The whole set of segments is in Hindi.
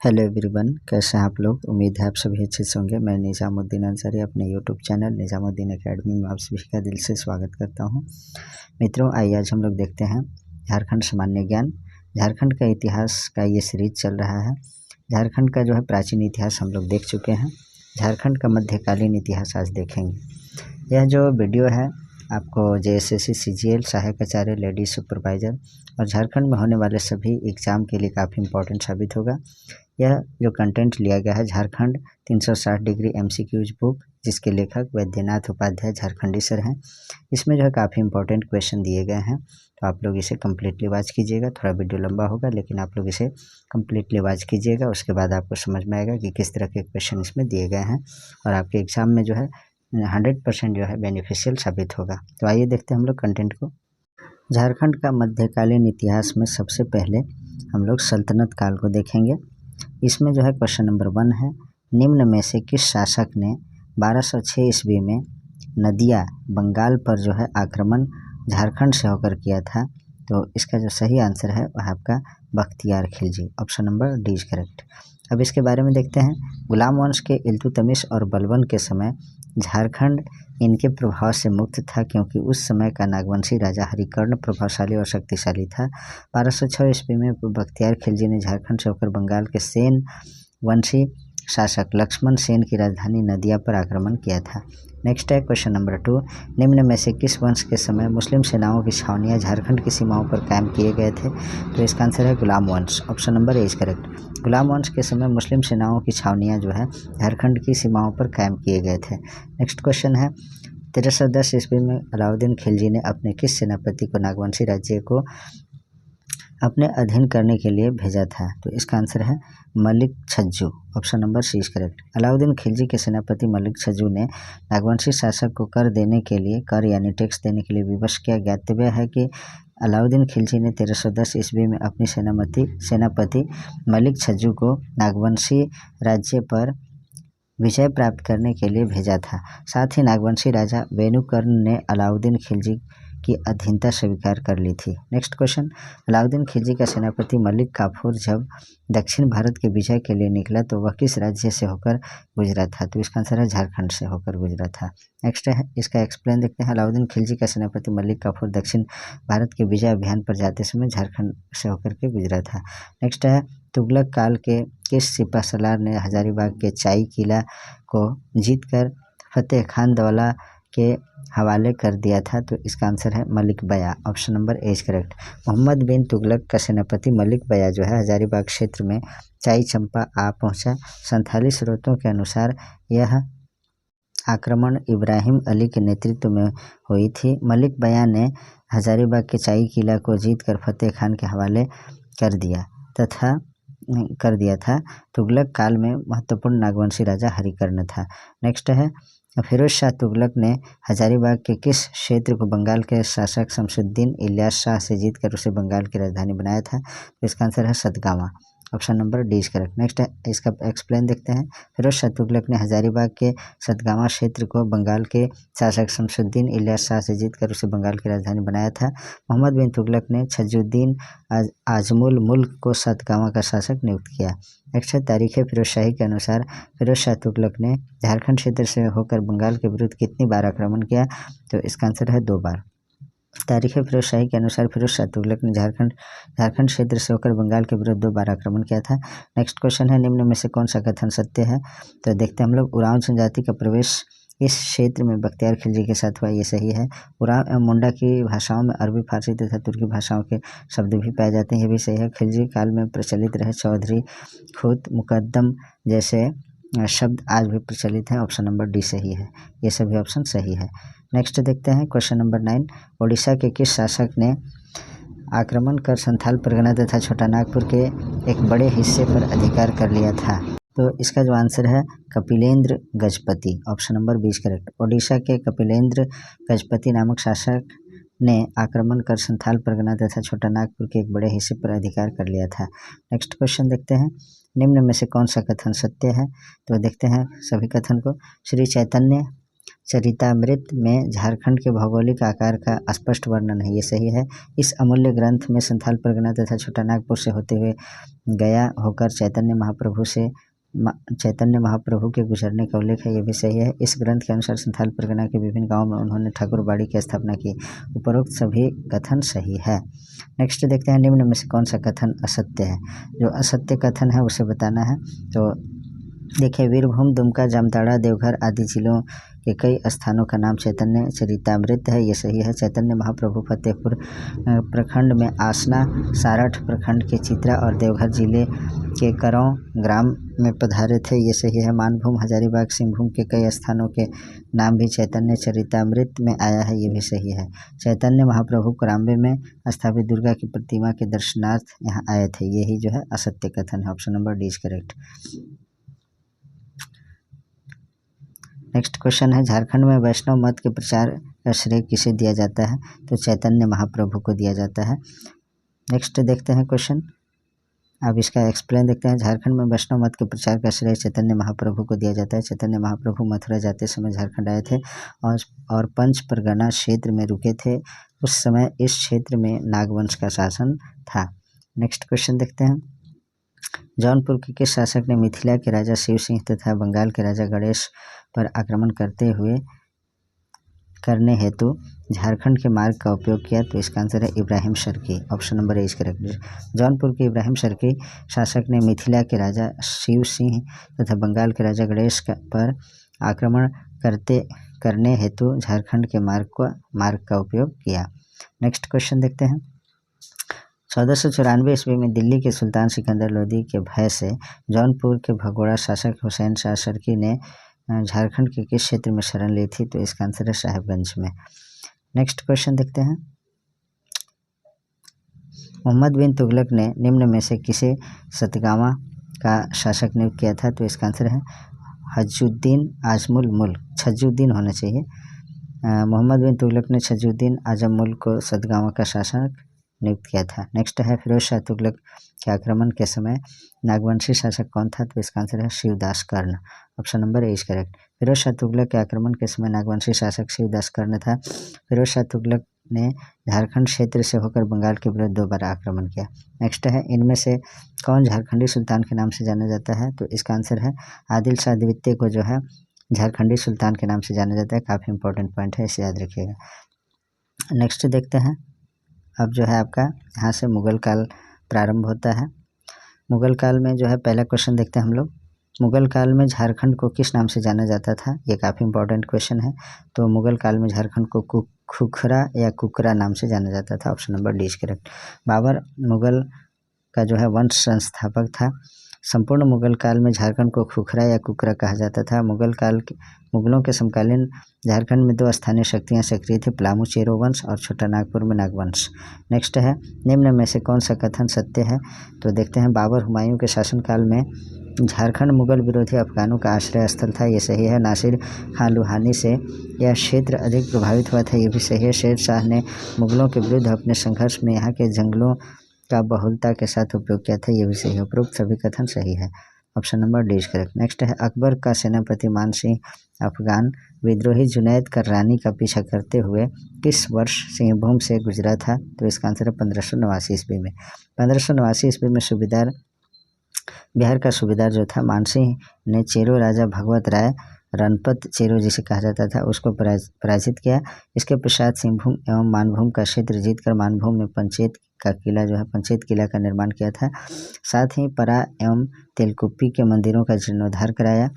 हेलो एवरीवन, कैसे हैं आप लोग। उम्मीद है आप सभी अच्छे से होंगे। मैं निज़ामुद्दीन अंसारी अपने यूट्यूब चैनल निज़ामुद्दीन एकेडमी में आप सभी का दिल से स्वागत करता हूं। मित्रों, आइए आज हम लोग देखते हैं झारखंड सामान्य ज्ञान। झारखंड का इतिहास का ये सीरीज चल रहा है। झारखंड का जो है प्राचीन इतिहास हम लोग देख चुके हैं। झारखंड का मध्यकालीन इतिहास आज देखेंगे। यह जो वीडियो है आपको JSSC CGL सहायक आचार्य लेडी सुपरवाइज़र और झारखंड में होने वाले सभी एग्ज़ाम के लिए काफ़ी इम्पोर्टेंट साबित होगा। यह जो कंटेंट लिया गया है झारखंड 360 डिग्री MCQs बुक, जिसके लेखक वैद्यनाथ उपाध्याय झारखंडी सर हैं। इसमें जो है काफ़ी इंपॉर्टेंट क्वेश्चन दिए गए हैं, तो आप लोग इसे कम्प्लीटली वॉच कीजिएगा। थोड़ा वीडियो लंबा होगा लेकिन आप लोग इसे कम्प्लीटली वॉच कीजिएगा, उसके बाद आपको समझ में आएगा कि किस तरह के क्वेश्चन इसमें दिए गए हैं और आपके एग्ज़ाम में जो है 100% जो है बेनिफिशियल साबित होगा। तो आइए देखते हैं हम लोग कंटेंट को। झारखंड का मध्यकालीन इतिहास में सबसे पहले हम लोग सल्तनत काल को देखेंगे। इसमें जो है क्वेश्चन नंबर 1 है, निम्न में से किस शासक ने 1206 ईस्वी में नदिया बंगाल पर जो है आक्रमण झारखंड से होकर किया था। तो इसका जो सही आंसर है वह आपका Bakhtiyar Khilji, option number D is correct. अब इसके बारे में देखते हैं। गुलाम वंश के इल्तुतमिश और बलबन के समय झारखंड इनके प्रभाव से मुक्त था, क्योंकि उस समय का नागवंशी राजा हरिकर्ण प्रभावशाली और शक्तिशाली था। 1206 ईस्वी में बख्तियार खिलजी ने झारखंड से होकर बंगाल के सेन वंशी शासक लक्ष्मण सेन की राजधानी नदिया पर आक्रमण किया था। नेक्स्ट है क्वेश्चन नंबर 2, निम्न में से किस वंश के समय मुस्लिम सेनाओं की छावनियां झारखंड की सीमाओं पर कायम किए गए थे। तो इसका आंसर है गुलाम वंश, option number A is correct. गुलाम वंश के समय मुस्लिम सेनाओं की छावनियां जो है झारखंड की सीमाओं पर कायम किए गए थे। नेक्स्ट क्वेश्चन है, 1310 ईस्वी में अलाउद्दीन खिलजी ने अपने किस सेनापति को नागवंशी राज्य को अपने अधीन करने के लिए भेजा था। तो इसका आंसर है Malik Chhajju, option number C is correct. Alauddin Khilji के सेनापति मलिक छज्जू ने नागवंशी शासक को कर देने के लिए, कर यानी टैक्स देने के लिए विवश किया। ज्ञातव्य है कि अलाउद्दीन खिलजी ने 1310 ईस्वी में अपनी सेनापति मलिक छज्जू को नागवंशी राज्य पर विजय प्राप्त करने के लिए भेजा था। साथ ही नागवंशी राजा वेणुकर्ण ने अलाउद्दीन खिलजी की अधीनता स्वीकार कर ली थी। नेक्स्ट क्वेश्चन, अलाउद्दीन खिलजी का सेनापति मलिक काफूर जब दक्षिण भारत के विजय के लिए निकला तो वह किस राज्य से होकर गुजरा था। तो इसका आंसर है झारखंड से होकर गुजरा था। नेक्स्ट है, इसका एक्सप्लेन देखते हैं। अलाउद्दीन खिलजी का सेनापति मलिक काफूर दक्षिण भारत के विजय अभियान पर जाते समय झारखंड से होकर के गुजरा था। नेक्स्ट है, तुगलक काल के किस सिपह सलार ने हजारीबाग के चाई किला को जीतकर फतेह खान दौला के हवाले कर दिया था। तो इसका आंसर है Malik Baya, option number A is correct. Mohammad bin Tughlaq का सेनापति मलिक बया जो है हजारीबाग क्षेत्र में चाई चंपा आ पहुंचा। संथाली स्रोतों के अनुसार यह आक्रमण इब्राहिम अली के नेतृत्व में हुई थी। मलिक बया ने हजारीबाग के चाई किला को जीतकर फतेह खान के हवाले कर दिया था। तुगलक काल में महत्वपूर्ण नागवंशी राजा हरिकर्ण था। नेक्स्ट है, फिरोज शाह तुगलक ने हजारीबाग के किस क्षेत्र को बंगाल के शासक शमसुद्दीन इलियास शाह से जीतकर उसे बंगाल की राजधानी बनाया था। तो इसका आंसर है Satgawa, option number D is correct. Next है, इसका एक्सप्लेन देखते हैं। फिरोज शाह तुगलक ने हजारीबाग के सतगावा क्षेत्र को बंगाल के शासक शमसुद्दीन इलियास शाह से जीतकर उसे बंगाल की राजधानी बनाया था। मोहम्मद बिन तुगलक ने छज्जुद्दीन आजमुल मुल्क को सतगावा का शासक नियुक्त किया। नेक्स्ट है, तारीख फिरोज शाही के अनुसार फिरोज शाह तुगलक ने झारखंड क्षेत्र से होकर बंगाल के विरुद्ध कितनी बार आक्रमण किया। तो इसका आंसर है 2 बार। तारीख फिरोज शाही के अनुसार फिरोज शाह तुगलक ने झारखंड क्षेत्र से होकर बंगाल के विरुद्ध 2 बार आक्रमण किया था। नेक्स्ट क्वेश्चन है, निम्न में से कौन सा कथन सत्य है। तो देखते हैं हम लोग। उरांव जनजाति का प्रवेश इस क्षेत्र में बख्तियार खिलजी के साथ हुआ, ये सही है। उरांव एवं मुंडा की भाषाओं में अरबी, फारसी तथा तुर्की भाषाओं के शब्द भी पाए जाते हैं, ये भी सही है। खिलजी काल में प्रचलित रहे चौधरी, खूत, मुकद्दम जैसे शब्द आज भी प्रचलित हैं, ऑप्शन नंबर डी सही है। ये सभी ऑप्शन सही है। नेक्स्ट देखते हैं क्वेश्चन नंबर 9, उड़ीसा के किस शासक ने आक्रमण कर संथाल परगना तथा छोटानागपुर के एक बड़े हिस्से पर अधिकार कर लिया था। तो इसका जो आंसर है Kapilendra Gajapati, option number B is correct. Odisha के कपिलेंद्र गजपति नामक शासक ने आक्रमण कर संथाल परगना तथा छोटानागपुर के एक बड़े हिस्से पर अधिकार कर लिया था। नेक्स्ट क्वेश्चन देखते हैं, निम्न में से कौन सा कथन सत्य है। तो देखते हैं सभी कथन को। श्री चैतन्य चरितामृत में झारखंड के भौगोलिक आकार का स्पष्ट वर्णन है, ये सही है। इस अमूल्य ग्रंथ में संथाल परगना तथा छोटानागपुर से होते हुए गया होकर चैतन्य महाप्रभु के गुजरने का उल्लेख है, ये भी सही है। इस ग्रंथ के अनुसार संथाल परगना के विभिन्न गांवों में उन्होंने ठाकुरबाड़ी की स्थापना की। उपरोक्त सभी कथन सही है। नेक्स्ट देखते हैं, निम्न में से कौन सा कथन असत्य है। जो असत्य कथन है उसे बताना है। तो देखिए, वीरभूम, दुमका, जामताड़ा, देवघर आदि जिलों के कई स्थानों का नाम चैतन्य चरितामृत है, ये सही है। चैतन्य महाप्रभु फतेहपुर प्रखंड में आसना, सारठ प्रखंड के चित्रा और देवघर जिले के करौं ग्राम में पधारे थे, ये सही है। मानभूम, हजारीबाग, सिंहभूम के कई स्थानों के नाम भी चैतन्य चरितामृत में आया है, ये भी सही है। चैतन्य महाप्रभु कोराम्बे में स्थापित दुर्गा की प्रतिमा के दर्शनार्थ यहाँ आए थे, यही जो है असत्य कथन है। Option number D is correct. Next question है, झारखंड में वैष्णव मत के प्रचार का श्रेय किसे दिया जाता है। तो चैतन्य महाप्रभु को दिया जाता है। नेक्स्ट देखते हैं क्वेश्चन, अब इसका एक्सप्लेन देखते हैं। झारखंड में वैष्णव मत के प्रचार का श्रेय चैतन्य महाप्रभु को दिया जाता है। चैतन्य महाप्रभु मथुरा जाते समय झारखंड आए थे और पंच परगना क्षेत्र में रुके थे। उस समय इस क्षेत्र में नागवंश का शासन था। नेक्स्ट क्वेश्चन देखते हैं, जौनपुर के किस शासक ने मिथिला के राजा शिव सिंह तथा बंगाल के राजा गणेश पर आक्रमण करने हेतु झारखंड के मार्ग का उपयोग किया। तो इसका आंसर है Ibrahim Sharki. Option number A is correct. Jaunpur के इब्राहिम शर्की शासक ने मिथिला के राजा शिव सिंह तथा बंगाल के राजा गणेश पर आक्रमण करने हेतु झारखंड के मार्ग का उपयोग किया। नेक्स्ट क्वेश्चन देखते हैं, 1494 ईस्वी में दिल्ली के सुल्तान सिकंदर लोदी के भय से जौनपुर के भगोड़ा शासक हुसैन शाह शर्की ने झारखंड के किस क्षेत्र में शरण ली थी। तो इसका आंसर है साहेबगंज में। नेक्स्ट क्वेश्चन देखते हैं, मोहम्मद बिन तुगलक ने निम्न में से किसे सतगावा का शासक नियुक्त किया था। तो इसका आंसर है हज्जुद्दीन आजमुल मुल्क, छज्जुद्दीन होना चाहिए। मोहम्मद बिन तुगलक ने छज्जुद्दीन आजम मुल्क को सतगावा का शासक नियुक्त किया था। नेक्स्ट है, फिरोज शाह तुगलक के आक्रमण के समय नागवंशी शासक कौन था। तो इसका आंसर है Shivdas Karn. Option number A is correct. Firoz Shah Tughlaq के आक्रमण के समय नागवंशी शासक शिवदास कर्ण था। फिरोज शाह तुगलक ने झारखंड क्षेत्र से होकर बंगाल के विरुद्ध 2 बार आक्रमण किया। नेक्स्ट है, इनमें से कौन झारखंडी सुल्तान के नाम से जाना जाता है। तो इसका आंसर है आदिल शाह द्वितीय को जो है झारखंडी सुल्तान के नाम से जाना जाता है। काफ़ी इंपॉर्टेंट पॉइंट है, इसे याद रखिएगा। नेक्स्ट देखते हैं, अब जो है आपका यहाँ से मुगल काल प्रारंभ होता है। मुगल काल में जो है पहला क्वेश्चन देखते हैं हम लोग, मुगल काल में झारखंड को किस नाम से जाना जाता था। ये काफ़ी इंपॉर्टेंट क्वेश्चन है। तो मुगल काल में झारखंड को खुखरा या कुकरा नाम से जाना जाता था। Option number D is correct. Babur Mughal का जो है वंश संस्थापक था। संपूर्ण मुगल काल में झारखंड को खुखरा या कुकरा कहा जाता था। मुगलों के समकालीन झारखंड में 2 स्थानीय शक्तियां सक्रिय थी, पलामू चेरो वंश और छोटा नागपुर में नागवंश। नेक्स्ट है, निम्न में से कौन सा कथन सत्य है। तो देखते हैं, बाबर हुमायूं के शासनकाल में झारखंड मुगल विरोधी अफगानों का आश्रय स्थल था, ये सही है। नासिर खान लुहानी से यह क्षेत्र अधिक प्रभावित हुआ था, ये भी सही है। शेर शाह ने मुगलों के विरुद्ध अपने संघर्ष में यहाँ के जंगलों का बहुलता के साथ उपयोग किया था, ये भी सही है। उपरोक्त सभी कथन सही है। Option number D is correct. Next है, अकबर का सेनापति मान सिंह अफगान विद्रोही जुनैद कररानी का पीछा करते हुए किस वर्ष सिंहभूम से गुजरा था। तो इसका आंसर है 1589 ईस्वी में। 1589 ईस्वी में बिहार का सूबेदार जो था मानसिंह ने चेरो राजा भगवत राय रणपत चेरो जिसे कहा जाता था उसको पराजित किया। इसके पश्चात सिंहभूम एवं मानभूम का क्षेत्र जीतकर मानभूम में पंचेत का किला जो है पंचेत किला का निर्माण किया था। साथ ही परा एवं तेलकुप्पी के मंदिरों का जीर्णोद्धार कराया।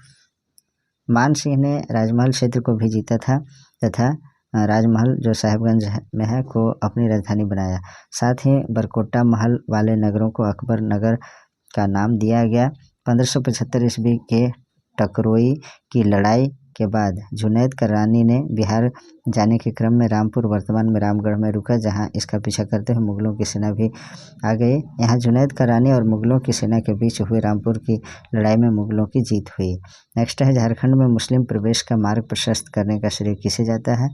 मान सिंह ने राजमहल क्षेत्र को भी जीता था तथा राजमहल जो साहिबगंज में है को अपनी राजधानी बनाया। साथ ही बरकोटा महल वाले नगरों को अकबर नगर का नाम दिया गया। 1575 ईस्वी के टकरोई की लड़ाई के बाद जुनैद कररानी ने बिहार जाने के क्रम में रामपुर वर्तमान में रामगढ़ में रुका, जहां इसका पीछा करते हुए मुगलों की सेना भी आ गई। यहां जुनैद कररानी और मुगलों की सेना के बीच हुए रामपुर की लड़ाई में मुगलों की जीत हुई। नेक्स्ट है, झारखंड में मुस्लिम प्रवेश का मार्ग प्रशस्त करने का श्रेय किसे जाता है।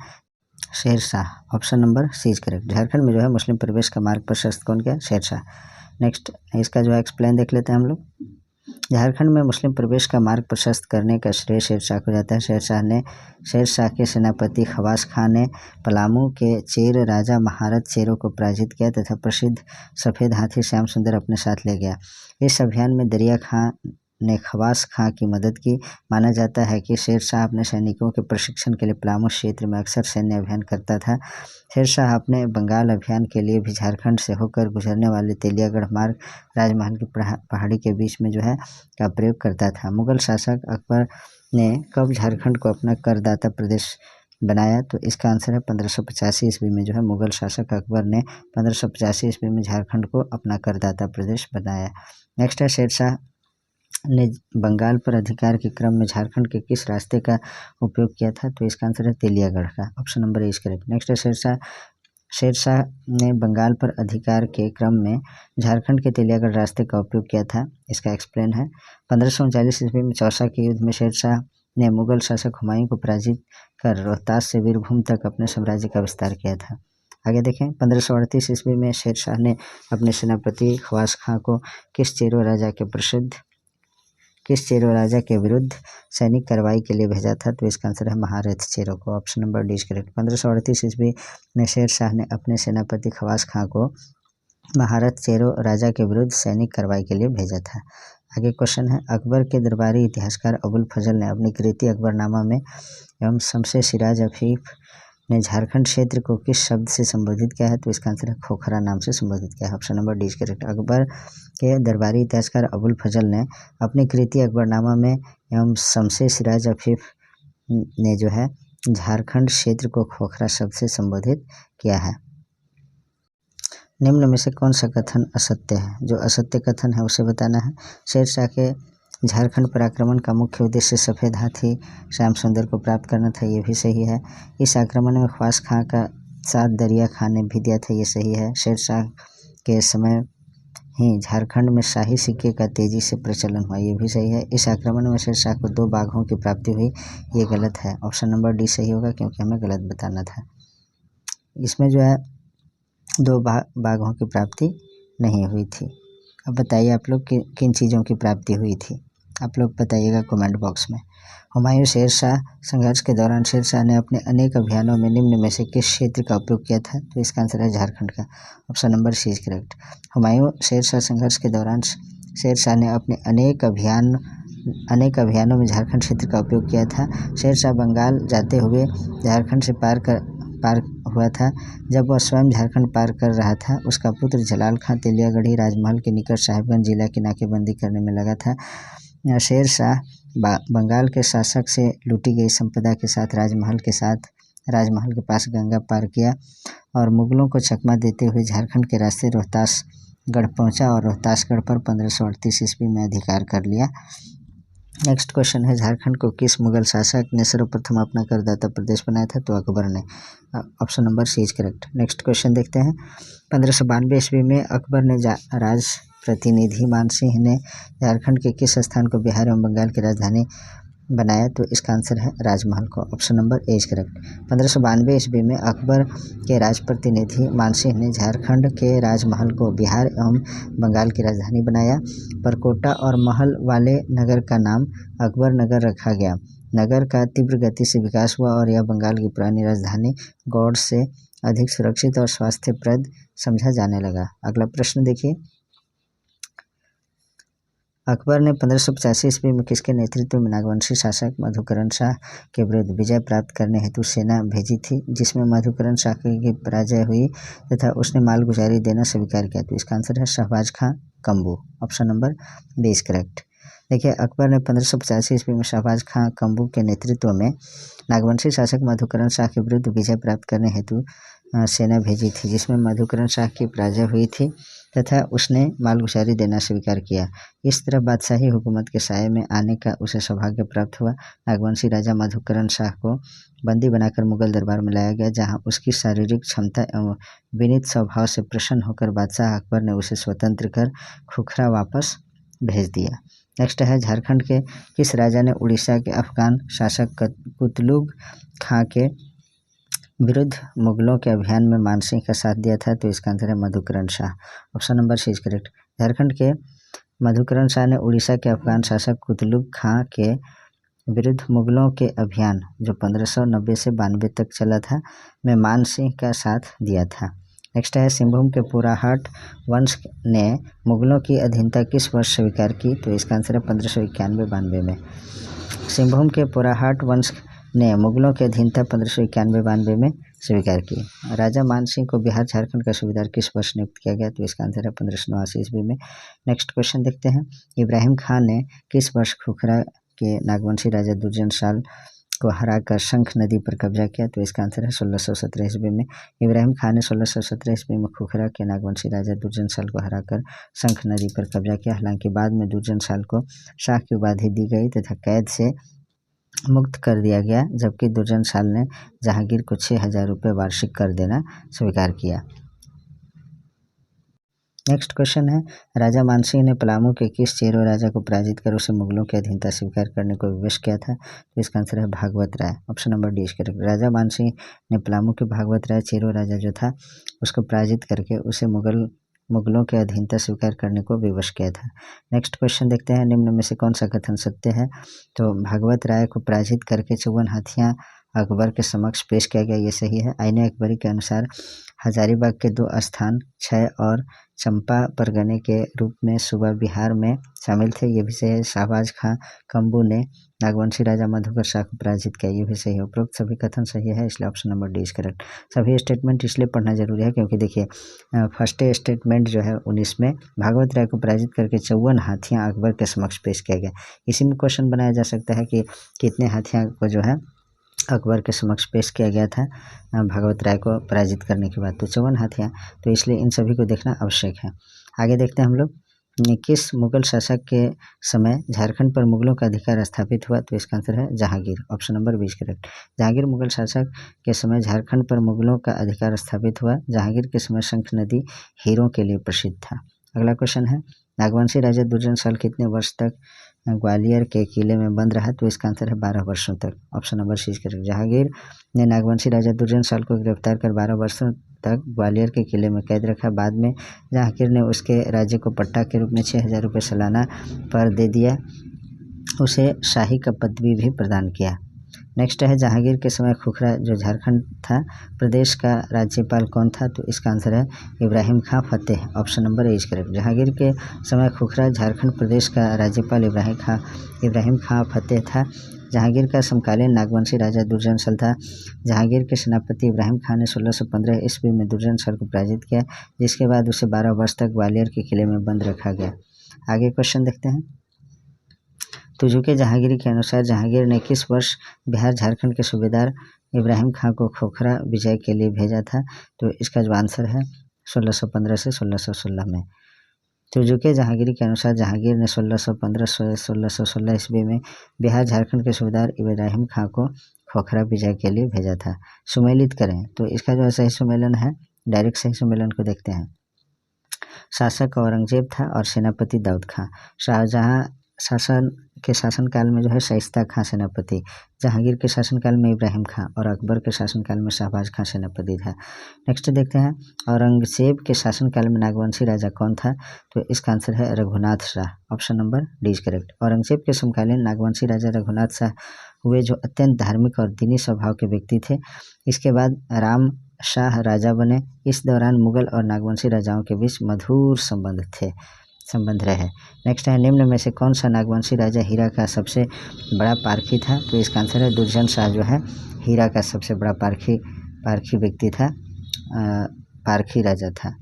Sher Shah. Option number C is correct. Jharkhand में जो है मुस्लिम प्रवेश का मार्ग प्रशस्त कौन किया, शेर शाह। नेक्स्ट इसका जो है एक्सप्लेन देख लेते हैं हम लोग। झारखंड में मुस्लिम प्रवेश का मार्ग प्रशस्त करने का श्रेय शेरशाह को जाता है। शेरशाह के सेनापति खवास खां ने पलामू के चेर राजा महारत चेरो को पराजित किया तथा प्रसिद्ध सफ़ेद हाथी श्याम सुंदर अपने साथ ले गया। इस अभियान में दरिया खां ने खवास खां की मदद की। माना जाता है कि शेरशाह अपने सैनिकों के प्रशिक्षण के लिए पलामू क्षेत्र में अक्सर सैन्य अभियान करता था। शेरशाह अपने बंगाल अभियान के लिए भी झारखंड से होकर गुजरने वाले तेलियागढ़ मार्ग राजमहल की पहाड़ी के बीच में जो है का प्रयोग करता था। मुगल शासक अकबर ने कब झारखंड को अपना करदाता प्रदेश बनाया? तो इसका आंसर है 1585 ईस्वी में जो है मुगल शासक अकबर ने 1585 ईस्वी में झारखंड को अपना करदाता प्रदेश बनाया। नेक्स्ट है, शेरशाह ने बंगाल पर अधिकार के क्रम में झारखंड के किस रास्ते का उपयोग किया था? तो इसका आंसर है तेलियागढ़ का। Option number A is correct. Next है, शेरशाह ने बंगाल पर अधिकार के क्रम में झारखंड के तेलियागढ़ रास्ते का उपयोग किया था। इसका एक्सप्लेन है, 1539 ईस्वी में चौसा के युद्ध में शेरशाह ने मुगल शासक हुमायूं को पराजित कर रोहतास से वीरभूम तक अपने साम्राज्य का विस्तार किया था। आगे देखें, 1538 ईस्वी में शेरशाह ने अपने सेनापति खवास खां को किस चेरो राजा के विरुद्ध सैनिक कार्रवाई के लिए भेजा था? तो इसका आंसर है महारथ चेरो को। Option number D is correct. 1538 ईस्वी में शेरशाह ने अपने सेनापति खवास खां को महारथ चेरो राजा के विरुद्ध सैनिक कार्रवाई के लिए भेजा था। आगे क्वेश्चन है, अकबर के दरबारी इतिहासकार अबुल फजल ने अपनी कृति अकबरनामा में एवं शमसे सिराज अफीफ ने झारखंड क्षेत्र को किस शब्द से संबोधित किया है? तो इसका आंसर है खोखरा नाम से संबोधित किया है। Option number D is correct. Akbar के दरबारी इतिहासकार अबुल फजल ने अपनी कृति अकबरनामा में एवं शमसे सिराज अफीफ ने जो है झारखंड क्षेत्र को खोखरा शब्द से संबोधित किया है। निम्न में से कौन सा कथन असत्य है? जो असत्य कथन है उसे बताना है। शेरशाह के झारखंड पर आक्रमण का मुख्य उद्देश्य सफ़ेद हाथी श्याम सुंदर को प्राप्त करना था, ये भी सही है। इस आक्रमण में खवास खां का साथ दरिया खां ने भी दिया था, ये सही है। शेरशाह के समय ही झारखंड में शाही सिक्के का तेजी से प्रचलन हुआ, ये भी सही है। इस आक्रमण में शेरशाह को 2 बाघों की प्राप्ति हुई, ये गलत है। ऑप्शन नंबर डी सही होगा क्योंकि हमें गलत बताना था। इसमें जो है 2 बाघों की प्राप्ति नहीं हुई थी। अब बताइए आप लोग किन चीज़ों की प्राप्ति हुई थी? आप लोग बताइएगा कमेंट बॉक्स में। हुमायूं शेरशाह संघर्ष के दौरान शेरशाह ने अपने अनेक अभियानों में निम्न में से किस क्षेत्र का उपयोग किया था? तो इसका आंसर है झारखंड का। Option number C is correct. Humayun Shershah संघर्ष के दौरान शेरशाह ने अपने अनेक अभियानों में झारखंड क्षेत्र का उपयोग किया था। शेरशाह बंगाल जाते हुए झारखंड से पार हुआ था। जब वह स्वयं झारखंड पार कर रहा था, उसका पुत्र जलाल खां तेलियागढ़ी राजमहल के निकट साहिबगंज जिला की नाकेबंदी करने में लगा था। शेरशाह बंगाल के शासक से लूटी गई संपदा के साथ राजमहल के पास गंगा पार किया और मुगलों को चकमा देते हुए झारखंड के रास्ते रोहतासगढ़ पहुंचा और रोहतासगढ़ पर 1538 ईस्वी में अधिकार कर लिया। नेक्स्ट क्वेश्चन है, झारखंड को किस मुगल शासक ने सर्वप्रथम अपना करदाता प्रदेश बनाया था? तो अकबर ने। Option number C is correct. Next question देखते हैं, 1592 ईस्वी में अकबर ने राज प्रतिनिधि मानसिंह ने झारखंड के किस स्थान को बिहार एवं बंगाल की राजधानी बनाया? तो इसका आंसर है राजमहल को। Option number A is correct. 1592 ईस्वी में अकबर के राज प्रतिनिधि मानसिंह ने झारखंड के राजमहल को बिहार एवं बंगाल की राजधानी बनाया। परकोटा और महल वाले नगर का नाम अकबर नगर रखा गया। नगर का तीव्र गति से विकास हुआ और यह बंगाल की पुरानी राजधानी गौड़ से अधिक सुरक्षित और स्वास्थ्यप्रद समझा जाने लगा। अगला प्रश्न देखिए, अकबर ने 1585 ईस्वी में किसके नेतृत्व में नागवंशी शासक मधुकरण शाह के विरुद्ध विजय प्राप्त करने हेतु सेना भेजी थी, जिसमें मधुकरण शाह की पराजय हुई तथा उसने मालगुजारी देना स्वीकार किया? तो इसका आंसर है Shahbaz Khan Kambu. Option number B is correct. देखिए, अकबर ने 1585 ईस्वी में शहबाज खां कम्बू के नेतृत्व में नागवंशी शासक मधुकरण शाह के विरुद्ध विजय प्राप्त करने हेतु सेना भेजी थी, जिसमें मधुकरण शाह की पराजय हुई थी तथा उसने मालगुजारी देना स्वीकार किया। इस तरह बादशाही हुकूमत के साये में आने का उसे सौभाग्य प्राप्त हुआ। नागवंशी राजा मधुकरण शाह को बंदी बनाकर मुगल दरबार में लाया गया, जहां उसकी शारीरिक क्षमता एवं विनीत स्वभाव से प्रसन्न होकर बादशाह अकबर ने उसे स्वतंत्र कर खोखरा वापस भेज दिया। नेक्स्ट है, झारखंड के किस राजा ने उड़ीसा के अफगान शासक कुतलुग खां के विरुद्ध मुगलों के अभियान में मानसिंह का साथ दिया था? तो इसका आंसर है Madhukaran Shah. Option number C is correct. Jharkhand के मधुकरण शाह ने उड़ीसा के अफगान शासक कुतलुग खां के विरुद्ध मुगलों के अभियान जो 1590 से 92 तक चला था में मान सिंह का साथ दिया था। नेक्स्ट है सिंहभूम के पुराहाट वंश ने मुगलों की अधीनता किस वर्ष स्वीकार की? तो इसका आंसर है 1591-92 में। सिंहभूम के पुराहाट वंश ने मुगलों की अधीनता 1591-92 में स्वीकार की। राजा मान सिंह को बिहार झारखंड का सूबेदार किस वर्ष नियुक्त किया गया? तो इसका आंसर है 1589 ईस्वी में। नेक्स्ट क्वेश्चन देखते हैं, इब्राहिम खान ने किस वर्ष खुखरा के नागवंशी राजा दुर्जन शाल को हराकर शंख नदी पर कब्जा किया? तो इसका आंसर है 1617 ईस्वी में। इब्राहिम खान ने 1617 ईस्वी में खुखरा के नागवंशी राजा दुर्जन शाल को हराकर शंख नदी पर कब्जा किया। हालांकि बाद में दुर्जन शाल को शाह की उपाधि दी गई तथा कैद से मुक्त कर दिया गया, जबकि दुर्जन शाल ने जहांगीर को 6000 रुपये वार्षिक कर देना स्वीकार किया। नेक्स्ट क्वेश्चन है, राजा मानसिंह ने पलामू के किस चेरो राजा को पराजित कर उसे मुगलों की अधीनता स्वीकार करने को विवश किया था? तो इसका आंसर है भागवत राय, ऑप्शन नंबर डी करेक्ट। राजा मानसिंह ने पलामू के भागवत राय चेरो राजा जो था उसको पराजित करके उसे मुगलों के अधीनता स्वीकार करने को विवश किया था। नेक्स्ट क्वेश्चन देखते हैं, निम्न में से कौन सा कथन सत्य है? तो भागवत राय को पराजित करके 54 हाथियां अकबर के समक्ष पेश किया गया, ये सही है। आईने अकबरी के अनुसार हजारीबाग के 2 स्थान क्षय और चंपा परगने के रूप में सूबा बिहार में शामिल थे, ये भी सही है। शाहबाज खां कम्बू ने नागवंशी राजा मधुकर शाह को पराजित किया, ये भी सही है। उपरोक्त सभी कथन सही है, इसलिए ऑप्शन नंबर डी करेक्ट। सभी स्टेटमेंट इसलिए पढ़ना जरूरी है क्योंकि देखिए फर्स्ट स्टेटमेंट जो है 19 में भागवत राय को पराजित करके 54 हाथियां अकबर के समक्ष पेश किया गया। इसी में क्वेश्चन बनाया जा सकता है कि कितने हाथियां को जो है अकबर के समक्ष पेश किया गया था भागवत राय को पराजित करने के बाद, तो 54 हाथियां, तो इसलिए इन सभी को देखना आवश्यक है। आगे देखते हैं हम लोग, किस मुगल शासक के समय झारखंड पर मुगलों का अधिकार स्थापित हुआ? तो इसका आंसर है Jahangir, option number 20 correct. Jahangir Mughal शासक के समय झारखंड पर मुगलों का अधिकार स्थापित हुआ। जहांगीर के समय शंख नदी हीरों के लिए प्रसिद्ध था। अगला क्वेश्चन है, नागवंशी राजा दुर्जन शाल कितने वर्ष तक ग्वालियर के किले में बंद रहा? तो इसका आंसर है 12 वर्षों तक, option number C correct. Jahangir ने नागवंशी राजा दुर्जन शाल को गिरफ्तार कर 12 वर्षों तक ग्वालियर के किले में कैद रखा। बाद में जहांगीर ने उसके राज्य को पट्टा के रूप में 6000 रुपये सालाना पर दे दिया, उसे शाही का पदवी भी प्रदान किया। नेक्स्ट है, जहांगीर के समय खुखरा जो झारखंड था प्रदेश का राज्यपाल कौन था? तो इसका आंसर है Ibrahim Khan Fateh, option number A correct. Jahangir के समय खुखरा झारखंड प्रदेश का राज्यपाल इब्राहिम खां फतेह था। जहांगीर का समकालीन नागवंशी राजा दुर्जन शाल था। जहांगीर के सेनापति इब्राहिम खां ने 1615 ईस्वी में दुर्जन शाल को पराजित किया, जिसके बाद उसे 12 वर्ष तक ग्वालियर के किले में बंद रखा गया। आगे क्वेश्चन देखते हैं, तुजुके जहांगीरी के अनुसार जहांगीर ने किस वर्ष बिहार झारखंड के सूबेदार इब्राहिम खां को खोखरा विजय के लिए भेजा था? तो इसका जो आंसर है 1615 से 1616 में। तुजुके जहांगीरी के अनुसार जहांगीर ने 1615 से 1616 ईस्वी में बिहार झारखंड के सूबेदार इब्राहिम खां को खोखरा विजय के लिए भेजा था। सुमेलित करें तो इसका जो सही सुमेलन है, डायरेक्ट सही सुमेलन को देखते हैं। शासक औरंगजेब था और सेनापति दाऊद खां। शाहजहां के शासनकाल में जो है शाइस्ता खां सेनापति, जहांगीर के शासनकाल में इब्राहिम खां और अकबर के शासनकाल में शाहबाज खां सेनापति था। नेक्स्ट देखते हैं, औरंगजेब के शासनकाल में नागवंशी राजा कौन था? तो इसका आंसर है Raghunath Shah, option number D correct. Aurangzeb के समकालीन नागवंशी राजा रघुनाथ शाह हुए, जो अत्यंत धार्मिक और दीनी स्वभाव के व्यक्ति थे। इसके बाद राम शाह राजा बने। इस दौरान मुगल और नागवंशी राजाओं के बीच मधुर संबंध रहे। नेक्स्ट है, निम्न में से कौन सा नागवंशी राजा हीरा का सबसे बड़ा पारखी था? तो इसका आंसर है दुर्जन शाह जो है हीरा का सबसे बड़ा पारखी व्यक्ति था, पारखी राजा था।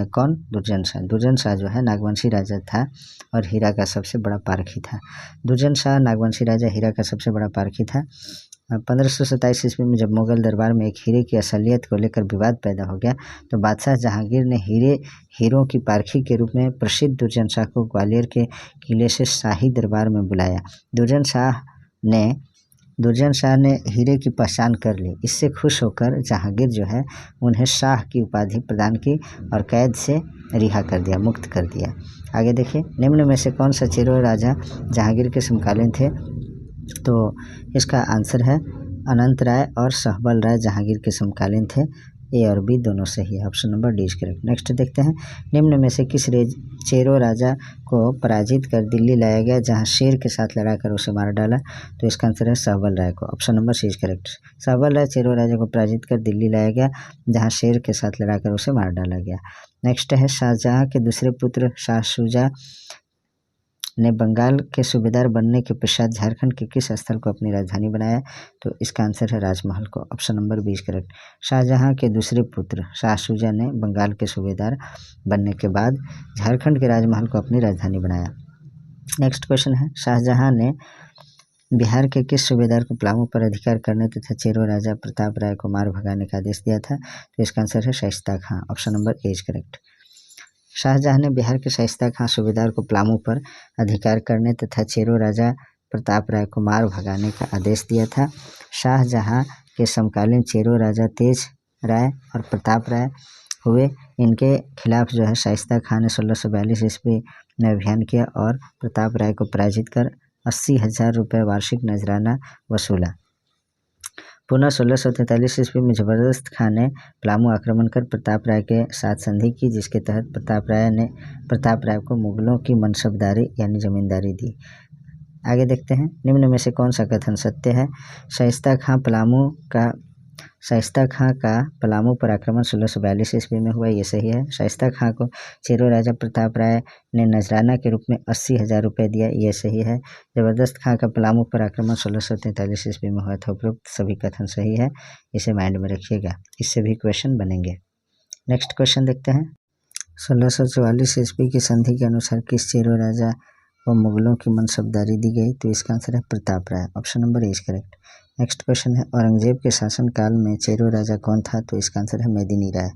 कौन? दुर्जन शाह। दुर्जन शाह जो है नागवंशी राजा था और हीरा का सबसे बड़ा पारखी था। दुर्जन शाह नागवंशी राजा हीरा का सबसे बड़ा पारखी था। 1527 ईस्वी में जब मुगल दरबार में एक हीरे की असलियत को लेकर विवाद पैदा हो गया, तो बादशाह जहांगीर ने हीरों की पारखी के रूप में प्रसिद्ध दुर्जन शाह को ग्वालियर के किले से शाही दरबार में बुलाया। दुर्जन शाह ने हीरे की पहचान कर ली। इससे खुश होकर जहांगीर जो है उन्हें शाह की उपाधि प्रदान की और कैद से रिहा कर दिया, मुक्त कर दिया। आगे देखिए, निम्न में से कौन सा चेरो राजा जहांगीर के समकालीन थे? तो इसका आंसर है अनंत राय और सहबल राय जहांगीर के समकालीन थे। ए और बी दोनों सही है, option number D is correct. Next देखते हैं, निम्न में से किस चेरो राजा को पराजित कर दिल्ली लाया गया जहां शेर के साथ लड़ाकर उसे मार डाला? तो इसका आंसर है सहबल राय को, option number C is correct. Sahbal Rai Chero राजा को पराजित कर दिल्ली लाया गया जहां शेर के साथ लड़ाकर उसे मार डाला गया। नेक्स्ट है, शाहजहां के दूसरे पुत्र शाह शुजा ने बंगाल के सूबेदार बनने के पश्चात झारखंड के किस स्थल को अपनी राजधानी बनाया? तो इसका आंसर है राजमहल को, option number B is correct. Shahjahan के दूसरे पुत्र शाह शुजा ने बंगाल के सूबेदार बनने के बाद झारखंड के राजमहल को अपनी राजधानी बनाया। नेक्स्ट क्वेश्चन है, शाहजहां ने बिहार के किस सूबेदार को पलामू पर अधिकार करने तथा चेरो राजा प्रताप राय को मार भगाने का आदेश दिया था? तो इसका आंसर है Shaista Khan, option number A is correct. Shahjahan ने बिहार के शाइस्ता खां सूबेदार को पलामू पर अधिकार करने तथा चेरो राजा प्रताप राय को मार भगाने का आदेश दिया था। शाहजहां के समकालीन चेरो राजा तेज राय और प्रताप राय हुए। इनके खिलाफ जो है शाइस्ता खां ने 1642 ईस्वी में अभियान किया और प्रताप राय को पराजित कर 80,000 रुपये वार्षिक नजराना वसूला। पुनः 1643 ईस्वी में जबरदस्त खां ने पलामू आक्रमण कर प्रताप राय के साथ संधि की, जिसके तहत प्रताप राय को मुगलों की मनसबदारी यानी जमींदारी दी। आगे देखते हैं, निम्न में से कौन सा कथन सत्य है? शाइस्ता खां का पलामू पर आक्रमण 1642 ईस्वी में हुआ, ये सही है। शाइस्ता खां को चेरो राजा प्रताप राय ने नजराना के रूप में 80,000 रुपये दिया, ये सही है। जबरदस्त खां का पलामू पर आक्रमण 1643 ईस्वी में हुआ था। उपरोक्त सभी कथन सही है, इसे माइंड में रखिएगा, इससे भी क्वेश्चन बनेंगे। नेक्स्ट क्वेश्चन देखते हैं, 1644 ईस्वी की संधि के अनुसार किस चेरो राजा को मुगलों की मनसबदारी दी गई? तो इसका आंसर है Pratap Rai, option number A is correct. Next question है, औरंगजेब के शासनकाल में चेरो राजा कौन था? तो इसका आंसर है Medini Rai,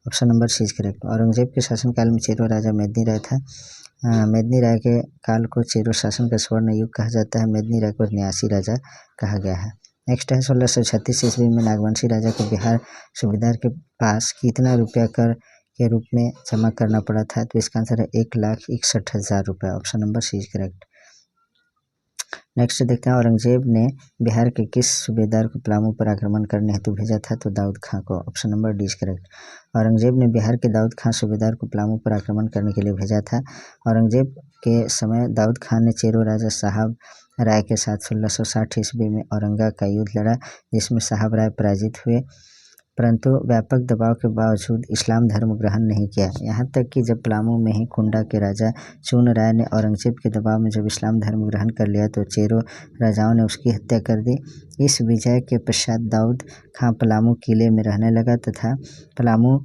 option number C is correct. Aurangzeb के शासनकाल में चेरो राजा मेदिनी राय था। मेदिनी राय के काल को चेरो शासन का स्वर्ण युग कहा जाता है। मेदिनी राय को न्यासी राजा कहा गया है। नेक्स्ट है, 1636 ईस्वी में नागवंशी राजा को बिहार सूबेदार के पास कितना रुपया कर के रूप में जमा करना पड़ा था? तो इसका आंसर है 1,61,000 रुपये, option number C is correct. Next देखते हैं, औरंगजेब ने बिहार के किस सूबेदार को पलामू पर आक्रमण करने हेतु भेजा था? तो दाऊद खां को, option number D is correct. Aurangzeb ने बिहार के दाऊद खां सूबेदार को पलामू पर आक्रमण करने के लिए भेजा था। औरंगजेब के समय दाऊद खां ने चेरो राजा साहब राय के साथ 1660 ईस्वी में औरंगा का युद्ध लड़ा, जिसमें साहब राय पराजित हुए, परंतु व्यापक दबाव के बावजूद इस्लाम धर्म ग्रहण नहीं किया। यहाँ तक कि जब पलामू में ही कुंडा के राजा चून राय ने औरंगजेब के दबाव में जब इस्लाम धर्म ग्रहण कर लिया तो चेरो राजाओं ने उसकी हत्या कर दी। इस विजय के पश्चात दाऊद खां पलामू किले में रहने लगा तथा पलामू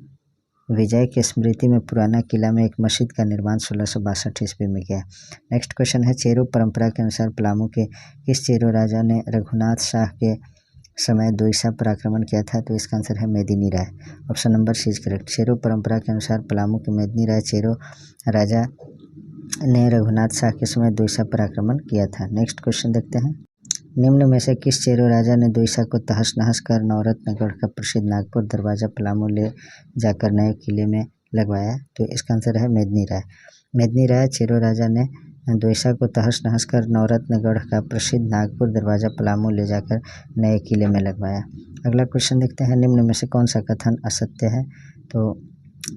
विजय की स्मृति में पुराना किला में एक मस्जिद का निर्माण 1662 ईस्वी में किया। नेक्स्ट क्वेश्चन है, चेरो परंपरा के अनुसार पलामू के किस चेरो राजा ने रघुनाथ शाह के समय दोईसा पर आक्रमण किया था? तो इसका आंसर है Medini Rai, option number C is correct. Chero परंपरा के अनुसार पलामू के मेदिनी राय चेरो राजा ने रघुनाथ शाह के समय दोईसा पर आक्रमण किया था। नेक्स्ट क्वेश्चन देखते हैं, निम्न में से किस चेरो राजा ने दोईसा को तहस नहस कर नवरत्नगढ़ का प्रसिद्ध नागपुर दरवाजा पलामू ले जाकर नए किले में लगवाया? तो इसका आंसर है मेदिनी राय। मेदिनी राय चेरो राजा ने दोईसा को तहस नहस कर नवरत्नगढ़ का प्रसिद्ध नागपुर दरवाजा पलामू ले जाकर नए किले में लगवाया। अगला क्वेश्चन देखते हैं, निम्न में से कौन सा कथन असत्य है? तो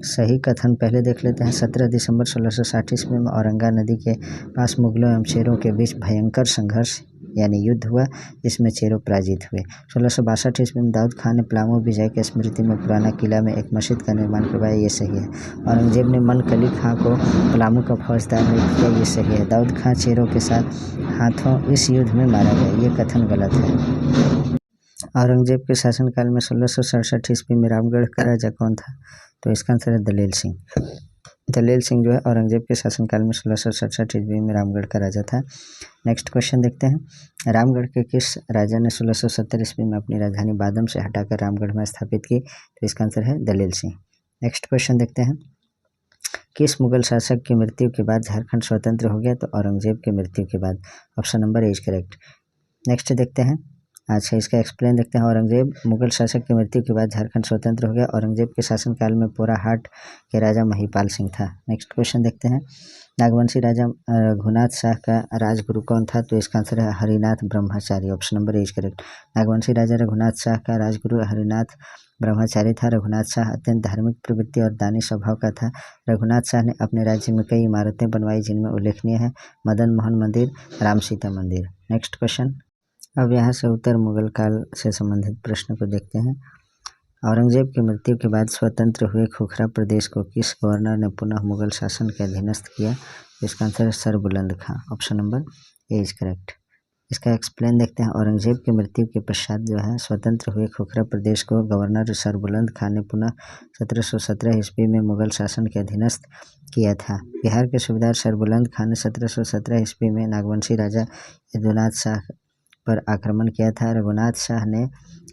सही कथन पहले देख लेते हैं। 17 दिसंबर 1660 ईस्वी में औरंगा नदी के पास मुगलों एवं चेरों के बीच भयंकर संघर्ष यानी युद्ध हुआ, जिसमें चेरो पराजित हुए। 1662 ईस्वी में दाऊद खां ने पलामू विजय की स्मृति में पुराना किला में एक मस्जिद का निर्माण करवाया, ये सही है। औरंगजेब ने मनकली खां को पलामू का फौजदार नियुक्त किया, ये सही है। दाऊद खां चेरो के साथ हाथों इस युद्ध में मारा गया, ये कथन गलत है। औरंगजेब के शासनकाल में 1667 ईस्वी में रामगढ़ का राजा कौन था? तो इसका आंसर है दलेल सिंह। दलेल सिंह जो है औरंगजेब के शासनकाल में 1667 ईस्वी में रामगढ़ का राजा था। नेक्स्ट क्वेश्चन देखते हैं, रामगढ़ के किस राजा ने 1670 ईस्वी में अपनी राजधानी बादम से हटाकर रामगढ़ में स्थापित की? तो इसका आंसर है दलेल सिंह। नेक्स्ट क्वेश्चन देखते हैं, किस मुगल शासक की मृत्यु के बाद झारखंड स्वतंत्र हो गया? तो औरंगजेब की मृत्यु के बाद, option number A is correct. Next देखते हैं, अच्छा इसका एक्सप्लेन देखते हैं। औरंगजेब मुगल शासक की मृत्यु के बाद झारखंड स्वतंत्र हो गया। औरंगजेब के शासनकाल में पोराहाट के राजा महिपाल सिंह था। नेक्स्ट क्वेश्चन देखते हैं, नागवंशी राजा रघुनाथ शाह का राजगुरु कौन था? तो इसका आंसर है Harinath Brahmachari, option number A is correct. Nagvanshi राजा रघुनाथ शाह का राजगुरु हरिनाथ ब्रह्मचारी था। रघुनाथ शाह अत्यंत धार्मिक प्रवृत्ति और दानी स्वभाव का था। रघुनाथ शाह ने अपने राज्य में कई इमारतें बनवाई जिनमें उल्लेखनीय है मदन मोहन मंदिर, राम सीता मंदिर। Next question. अब यहाँ से उत्तर मुगल काल से संबंधित प्रश्न को देखते हैं। औरंगजेब की मृत्यु के बाद स्वतंत्र हुए खोखरा प्रदेश को किस गवर्नर ने पुनः मुगल शासन के अधीनस्थ किया? इसका आंसर है Sar Buland Khan. Option number A is correct. इसका एक्सप्लेन देखते हैं। औरंगजेब की मृत्यु के पश्चात जो है स्वतंत्र हुए खोखरा प्रदेश को गवर्नर सर बुलंद खां ने पुनः 1717 ईस्वी में मुगल शासन के अधीनस्थ किया था। बिहार के सूबेदार सर बुलंद खां ने 1717 ईस्वी में नागवंशी राजा यदुनाथ शाह पर आक्रमण किया था। रघुनाथ शाह ने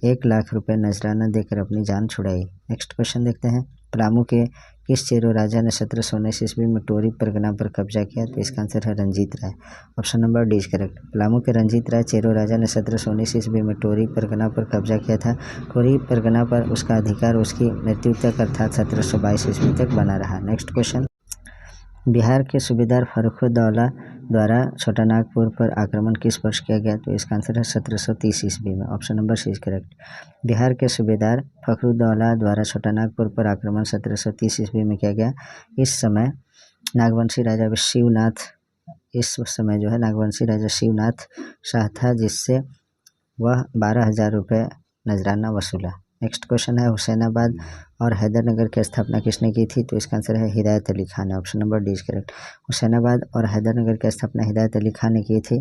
1 लाख रुपए नजराना देकर अपनी जान छुड़ाई। नेक्स्ट क्वेश्चन देखते हैं। पलामू के किस चेरो राजा ने 1719 ईस्वी में टोरी परगना पर कब्जा किया? तो इसका आंसर है Ranjit Rai. Option number D is correct. Palamu के रंजीत राय चेरो राजा ने 1719 ईस्वी में टोरी परगना पर कब्जा किया था। टोरी परगना पर उसका अधिकार उसकी मृत्यु तक अर्थात 1722 ईस्वी तक बना रहा। Next question. बिहार के सूबेदार फर्रुखुद्दौला द्वारा छोटा नागपुर पर आक्रमण किस वर्ष किया गया? तो इसका आंसर है 1730 ईस्वी में। Option number C is correct. Bihar के सूबेदार फर्रुखुद्दौला द्वारा छोटा नागपुर पर आक्रमण 1730 ईस्वी में किया गया। इस समय नागवंशी राजा शिवनाथ शाह था, जिससे वह 12,000 रुपये नजराना वसूला। नेक्स्ट क्वेश्चन है। हुसैनाबाद और हैदरनगर की स्थापना किसने की थी? तो इसका आंसर है Hidayat Ali Khan. Option number D is correct. Husainabad और हैदरनगर की स्थापना हिदायत अली खान ने की थी।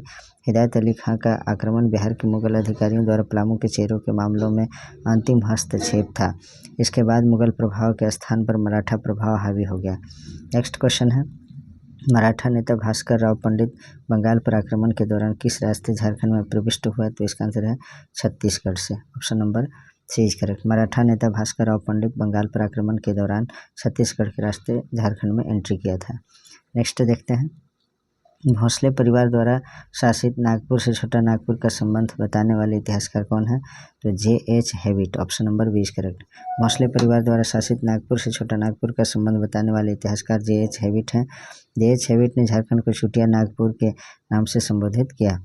हिदायत अली खान का आक्रमण बिहार के मुगल अधिकारियों द्वारा पलामू के चेरों के मामलों में अंतिम हस्तक्षेप था। इसके बाद मुगल प्रभाव के स्थान पर मराठा प्रभाव हावी हो गया। नेक्स्ट क्वेश्चन है। मराठा नेता भास्कर राव पंडित बंगाल पर आक्रमण के दौरान किस रास्ते झारखंड में प्रविष्ट हुआ? तो इसका आंसर है छत्तीसगढ़ से। Option number C is correct. Maratha नेता भास्कर राव पंडित बंगाल पर आक्रमण के दौरान छत्तीसगढ़ के रास्ते झारखंड में एंट्री किया था। नेक्स्ट देखते हैं। भोसले परिवार द्वारा शासित नागपुर से छोटा नागपुर का संबंध बताने वाले इतिहासकार कौन है? तो J.H. Hewitt. Option number B is correct. Bhosle परिवार द्वारा शासित नागपुर से छोटा नागपुर का संबंध बताने वाले इतिहासकार J.H. हेविट हैं। J.H. हेविट ने झारखंड को चुटिया नागपुर के नाम से संबोधित किया।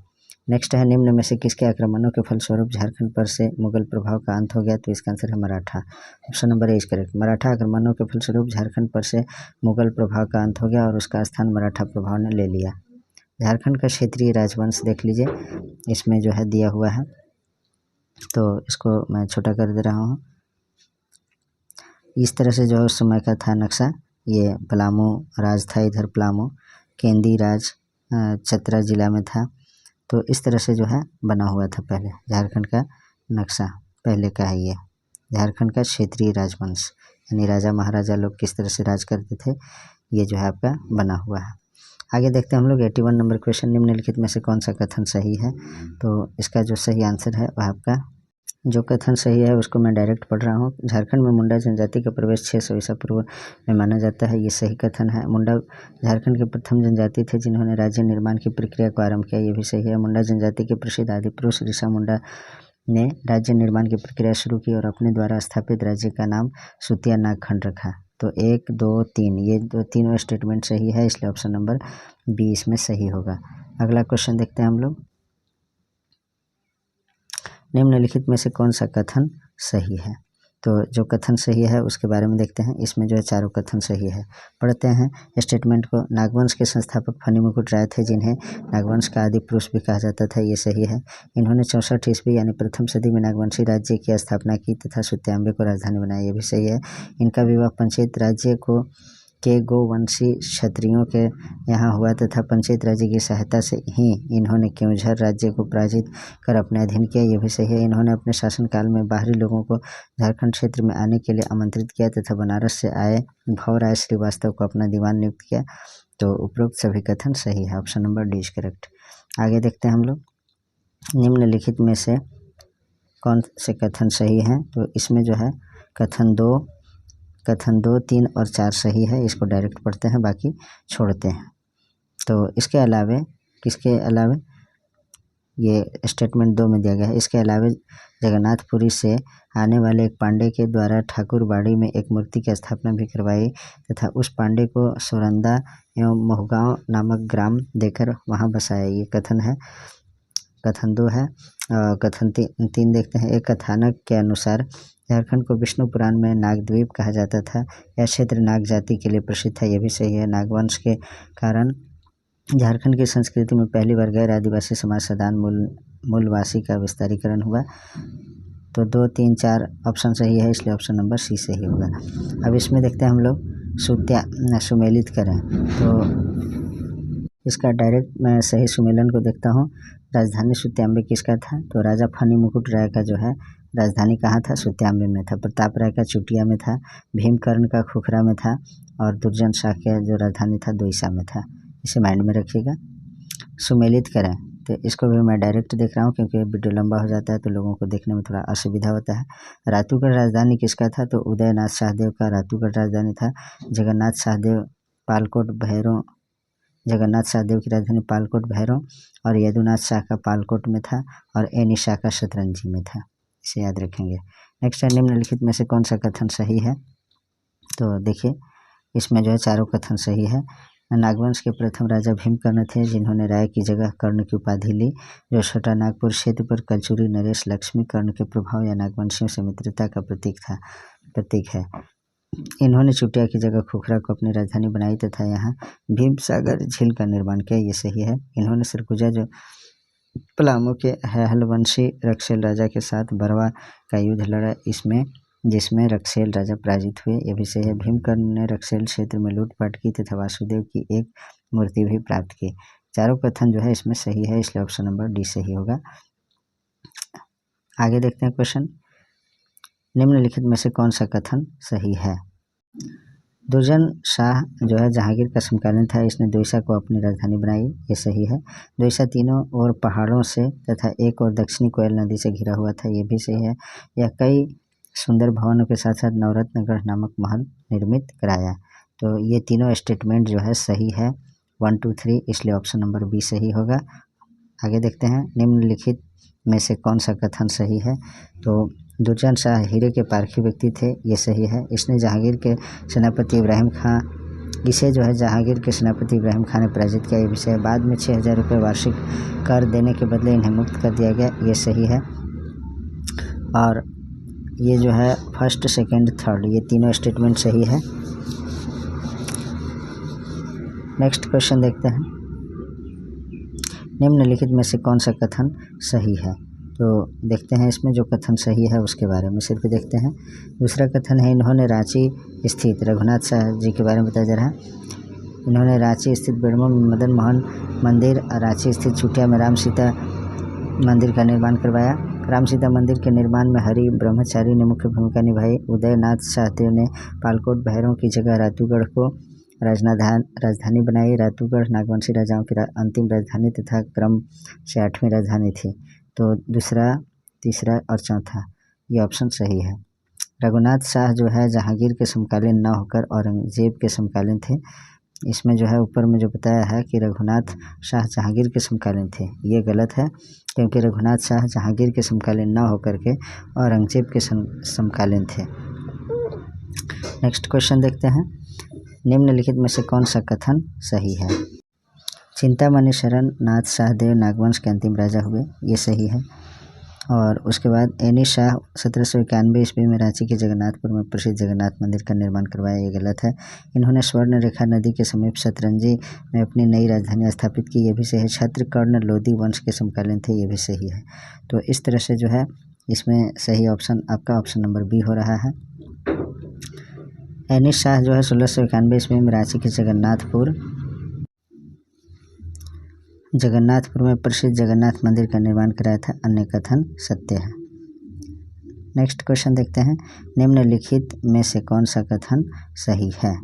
नेक्स्ट है। निम्न में से किसके आक्रमणों के फलस्वरूप झारखंड पर से मुगल प्रभाव का अंत हो गया? तो इसका आंसर है Maratha. Option number A is correct. Maratha आक्रमणों के फलस्वरूप झारखंड पर से मुगल प्रभाव का अंत हो गया और उसका स्थान मराठा प्रभाव ने ले लिया। झारखंड का क्षेत्रीय राजवंश देख लीजिए, इसमें जो है दिया हुआ है, तो इसको मैं छोटा कर दे रहा हूँ। इस तरह से जो उस समय का था नक्शा, ये पलामू राज था, इधर पलामू केंदी राज चतरा जिला में था। तो इस तरह से जो है बना हुआ था पहले झारखंड का नक्शा। पहले का है ये झारखंड का क्षेत्रीय राजवंश, यानी राजा महाराजा लोग किस तरह से राज करते थे, ये जो है आपका बना हुआ है। आगे देखते हैं हम लोग 81 नंबर क्वेश्चन। निम्नलिखित में से कौन सा कथन सही है? तो इसका जो सही आंसर है वह आपका, जो कथन सही है उसको मैं डायरेक्ट पढ़ रहा हूँ। झारखंड में मुंडा जनजाति का प्रवेश 600 ईसा पूर्व में माना जाता है, ये सही कथन है। मुंडा झारखंड के प्रथम जनजाति थे जिन्होंने राज्य निर्माण की प्रक्रिया को आरंभ किया, ये भी सही है। मुंडा जनजाति के प्रसिद्ध आदि पुरुष ऋषा मुंडा ने राज्य निर्माण की प्रक्रिया शुरू की और अपने द्वारा स्थापित राज्य का नाम सुतिया नागखंड रखा। तो 1, 2, 3 ये तीनों स्टेटमेंट सही है, इसलिए ऑप्शन नंबर बी इसमें सही होगा। अगला क्वेश्चन देखते हैं हम लोग। निम्नलिखित में से कौन सा कथन सही है? तो जो कथन सही है उसके बारे में देखते हैं। इसमें जो है चारों कथन सही है। पढ़ते हैं स्टेटमेंट को। नागवंश के संस्थापक फनी मुकुट राय थे, जिन्हें नागवंश का आदि पुरुष भी कहा जाता था, ये सही है। इन्होंने 64 ईस्वी यानी प्रथम सदी में नागवंशी राज्य की स्थापना की तथा सुत्यांबे को राजधानी बनाया, ये भी सही है। इनका विवाह पंचायत राज्य के गोवंशी क्षत्रियों के यहाँ हुआ तथा पंचायत राज्य की सहायता से ही इन्होंने केवझर राज्य को पराजित कर अपने अधीन किया, ये भी सही है। इन्होंने अपने शासनकाल में बाहरी लोगों को झारखंड क्षेत्र में आने के लिए आमंत्रित किया तथा बनारस से आए भवराय श्रीवास्तव को अपना दीवान नियुक्त किया। तो उपरोक्त सभी कथन सही है। Option number D is correct. आगे देखते हैं हम लोग। निम्नलिखित में से कौन से कथन सही हैं? तो इसमें जो है कथन 2, 3 और 4 सही है, इसको डायरेक्ट पढ़ते हैं, बाकी छोड़ते हैं। तो इसके अलावे किसके अलावे ये स्टेटमेंट 2 में दिया गया है। इसके अलावे जगन्नाथपुरी से आने वाले एक पांडे के द्वारा ठाकुरबाड़ी में एक मूर्ति की स्थापना भी करवाई तथा उस पांडे को सोरंदा एवं महुगांव नामक ग्राम देकर वहां बसाया, ये कथन है। कथन 2 है। कथन 3 देखते हैं। एक कथानक के अनुसार झारखंड को विष्णु पुराण में नागद्वीप कहा जाता था। यह क्षेत्र नाग जाति के लिए प्रसिद्ध था। यह भी सही है। नागवंश के कारण झारखंड की संस्कृति में पहली बार गैर आदिवासी समाज सदान मूलवासी का विस्तारीकरण हुआ। तो 2, 3, 4 ऑप्शन सही है, इसलिए ऑप्शन नंबर सी सही होगा। अब इसमें देखते हैं हम लोग सुमेलित करें, तो इसका डायरेक्ट मैं सही सुमेलन को देखता हूँ। राजधानी सुत्याम्बे किसका था? तो राजा फनी मुकुट राय का जो है राजधानी कहाँ था? सुत्याम्बे में था। प्रताप राय का चुटिया में था। भीमकर्ण का खुखरा में था। और दुर्जन शाह का जो राजधानी था दोईसा में था। इसे माइंड में रखिएगा। सुमेलित करें, तो इसको भी मैं डायरेक्ट देख रहा हूँ क्योंकि वीडियो लंबा हो जाता है तो लोगों को देखने में थोड़ा असुविधा होता है। रातूगढ़ राजधानी किसका था? तो उदयनाथ शाहदेव का रातूगढ़ राजधानी था। जगन्नाथ शाहदेव पालकोट भैरव, जगन्नाथ शाहदेव की राजधानी पालकोट भैरव, और यदुनाथ शाह का पालकोट में था, और एनी शाह का शतरंजी में था। इसे याद रखेंगे। नेक्स्ट है, निम्नलिखित में से कौन सा कथन सही है? तो देखिए इसमें जो है चारों कथन सही है। नागवंश के प्रथम राजा भीमकर्ण थे, जिन्होंने राय की जगह कर्ण की उपाधि ली, जो छोटा नागपुर क्षेत्र पर कलचुरी नरेश लक्ष्मी कर्ण के प्रभाव या नागवंशियों से मित्रता का प्रतीक है। इन्होंने चुटिया की जगह खुखरा को अपनी राजधानी बनाई तथा यहाँ भीमसागर झील का निर्माण किया। ये सही है। इन्होंने सरगुजा जो पलामू के हलवंशी रक्षेल राजा के साथ बरवा का युद्ध लड़ा, जिसमें रक्षेल राजा पराजित हुए। ये भी सही है। भीमकर्ण ने रक्षेल क्षेत्र में लूटपाट की तथा वासुदेव की एक मूर्ति भी प्राप्त की। चारों कथन जो है इसमें सही है, इसलिए ऑप्शन नंबर डी सही होगा। आगे देखते हैं क्वेश्चन। निम्नलिखित में से कौन सा कथन सही है? दुर्जन शाह जो है जहांगीर का समकालीन था। इसने दोईसा को अपनी राजधानी बनाई। ये सही है। दोईसा तीनों ओर पहाड़ों से तथा एक और दक्षिणी कोयल नदी से घिरा हुआ था। ये भी सही है। यह कई सुंदर भवनों के साथ साथ नवरत्नगढ़ नामक महल निर्मित कराया। तो ये तीनों स्टेटमेंट जो है सही है, 1, 2, 3, इसलिए ऑप्शन नंबर बी सही होगा। आगे देखते हैं। निम्नलिखित में से कौन सा कथन सही है? तो दुर्जन शाह हीरे के पारखी व्यक्ति थे। ये सही है। इसे जहांगीर के सेनापति इब्राहिम खां ने पराजित किया। ये विषय है। बाद में 6,000 रुपये वार्षिक कर देने के बदले इन्हें मुक्त कर दिया गया। ये सही है। और ये जो है फर्स्ट, सेकंड, थर्ड, ये तीनों स्टेटमेंट सही है। नेक्स्ट क्वेश्चन देखते हैं। निम्नलिखित में से कौन सा कथन सही है? तो देखते हैं इसमें जो कथन सही है उसके बारे में सिर्फ देखते हैं। दूसरा कथन है, इन्होंने रांची स्थित रघुनाथ शाह जी के बारे में बताया जा रहा है। इन्होंने रांची स्थित बेड़मो में मदन मोहन मंदिर, रांची स्थित चुटिया में राम सीता मंदिर का निर्माण करवाया। राम सीता मंदिर के निर्माण में हरि ब्रह्मचारी ने मुख्य भूमिका निभाई। उदयनाथ शाहदेव ने पालकोट भैरव की जगह रातूगढ़ को राजधानी बनाई। रातूगढ़ नागवंशी राजाओं की अंतिम राजधानी तथा क्रम से 8वीं राजधानी थी। तो दूसरा, तीसरा और चौथा ये ऑप्शन सही है। रघुनाथ शाह जो है जहांगीर के समकालीन न होकर औरंगजेब के समकालीन थे। इसमें जो है ऊपर में जो बताया है कि रघुनाथ शाह जहांगीर के समकालीन थे, ये गलत है, क्योंकि रघुनाथ शाह जहांगीर के समकालीन न होकर के औरंगजेब के समकालीन थे। नेक्स्ट क्वेश्चन देखते हैं। निम्नलिखित में से कौन सा कथन सही है? चिंतामणि शरण नाथ शाहदेव नागवंश के अंतिम राजा हुए। ये सही है। और उसके बाद एनी शाह 1791 ईस्वी में रांची के जगन्नाथपुर में प्रसिद्ध जगन्नाथ मंदिर का निर्माण करवाया। ये गलत है। इन्होंने स्वर्ण रेखा नदी के समीप शतरंजी में अपनी नई राजधानी स्थापित की। ये भी सही है। छत्र कर्ण लोधी वंश के समकालीन थे। ये भी सही है। तो इस तरह से जो है इसमें सही ऑप्शन आपका ऑप्शन नंबर बी हो रहा है। एनी शाह जो है 1691 ईस्वी में रांची के जगन्नाथपुर में प्रसिद्ध जगन्नाथ मंदिर का निर्माण कराया था। अन्य कथन सत्य है। नेक्स्ट क्वेश्चन देखते हैं। निम्नलिखित में से कौन सा कथन सही है?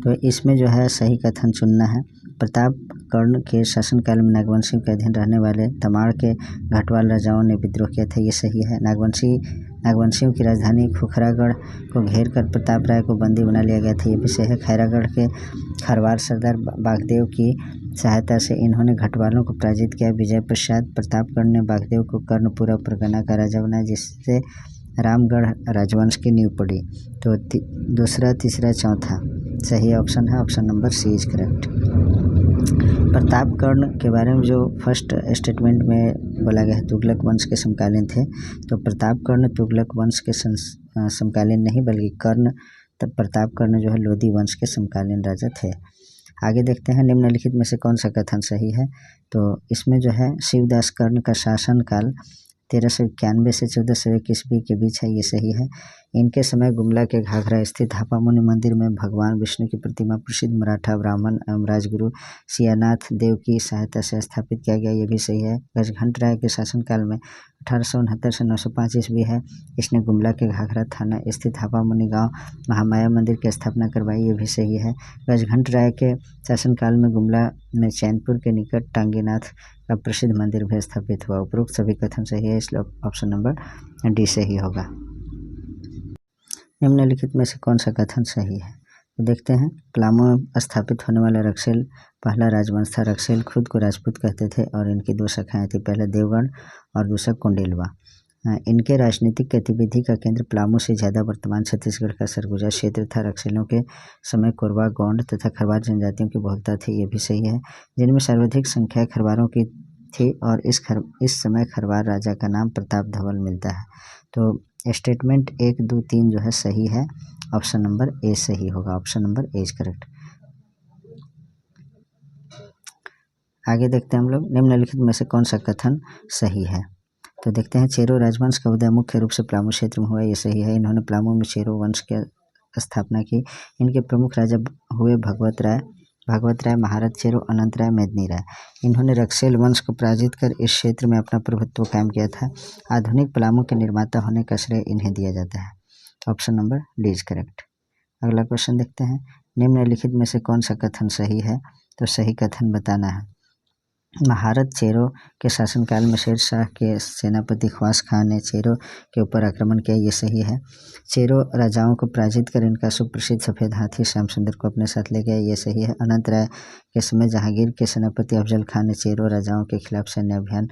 तो इसमें जो है सही कथन चुनना है। प्रताप कर्ण के शासनकाल में नागवंशियों के अधीन रहने वाले तमाड़ के घाटवाल राजाओं ने विद्रोह किया था। ये सही है। नागवंशियों की राजधानी खुखरागढ़ को घेर कर प्रताप राय को बंदी बना लिया गया था। ये भी सही है। खैरागढ़ के खरवार सरदार बागदेव की सहायता से इन्होंने घटवालों को पराजित किया। विजय पश्चात प्रतापगढ़ ने बागदेव को कर्णपुरा परगना का राजा बनाया, जिससे रामगढ़ राजवंश की नींव पड़ी। तो दूसरा, तीसरा, चौथा सही ऑप्शन है। Option number C is correct. Pratapkarna के बारे में जो फर्स्ट स्टेटमेंट में बोला गया है तुगलक वंश के समकालीन थे, तो प्रतापकर्ण तुगलक वंश के समकालीन नहीं बल्कि कर्ण प्रतापकर्ण जो है लोधी वंश के समकालीन राजा थे। आगे देखते हैं निम्नलिखित में से कौन सा कथन सही है। तो इसमें जो है शिवदास कर्ण का शासनकाल 1391 से 1401 ईस्वी के बीच है, ये सही है। इनके समय गुमला के घाघरा स्थित हापामुनि मंदिर में भगवान विष्णु की प्रतिमा प्रसिद्ध मराठा ब्राह्मण एवं राजगुरु सियानाथ देव की सहायता से स्थापित किया गया, ये भी सही है। गजघंट राय के शासनकाल में 1869 से 905 ईस्वी है, इसने गुमला के घाघरा थाना स्थित हापामुनि गांव महामाया मंदिर की स्थापना करवाई, ये भी सही है। गजघंट राय के शासनकाल में गुमला में चैनपुर के निकट टांगीनाथ का प्रसिद्ध मंदिर भी स्थापित हुआ। उपरोक्त सभी कथन सही है, इसलिए ऑप्शन नंबर डी सही होगा। निम्नलिखित में से कौन सा कथन सही है, तो देखते हैं। पलामू में स्थापित होने वाला रक्सेल पहला राजवंश था। रक्सेल खुद को राजपूत कहते थे और इनकी दो शाखाएं थी, पहले देवगढ़ और दूसरा कुंडेलवा। इनके राजनीतिक गतिविधि का केंद्र पलामू से ज़्यादा वर्तमान छत्तीसगढ़ का सरगुजा क्षेत्र था। रक्सेलों के समय कोरवा, गोंड तथा खरवार जनजातियों की बहुलता थी, ये भी सही है, जिनमें सर्वाधिक संख्या खरवारों की थी और इस समय खरवार राजा का नाम प्रताप धवल मिलता है। तो स्टेटमेंट 1, 2, 3 जो है सही है, ऑप्शन नंबर ए सही होगा, option number A is correct. आगे देखते हैं हम लोग निम्नलिखित में से कौन सा कथन सही है। तो देखते हैं चेरो राजवंश का उदय मुख्य रूप से पलामू क्षेत्र में हुआ, ये सही है। इन्होंने पलामू में चेरो वंश की स्थापना की। इनके प्रमुख राजा हुए भगवत राय, महारथ चेरो, अनंत राय, मेदिनी राय। इन्होंने रक्सेल वंश को पराजित कर इस क्षेत्र में अपना प्रभुत्व कायम किया था। आधुनिक पलामू के निर्माता होने का श्रेय इन्हें दिया जाता है, option number D is correct. अगला क्वेश्चन देखते हैं निम्नलिखित में से कौन सा कथन सही है, तो सही कथन बताना है। महारथ चेरो के शासनकाल में शेर शाह के सेनापति ख्वास खान ने चेरो के ऊपर आक्रमण किया, ये सही है। चेरो राजाओं को पराजित कर इनका सुप्रसिद्ध सफ़ेद हाथी श्याम सुंदर को अपने साथ ले गया, ये सही है। अनंत राय के समय जहांगीर के सेनापति अफजल खान ने चेरो राजाओं के खिलाफ सैन्य अभियान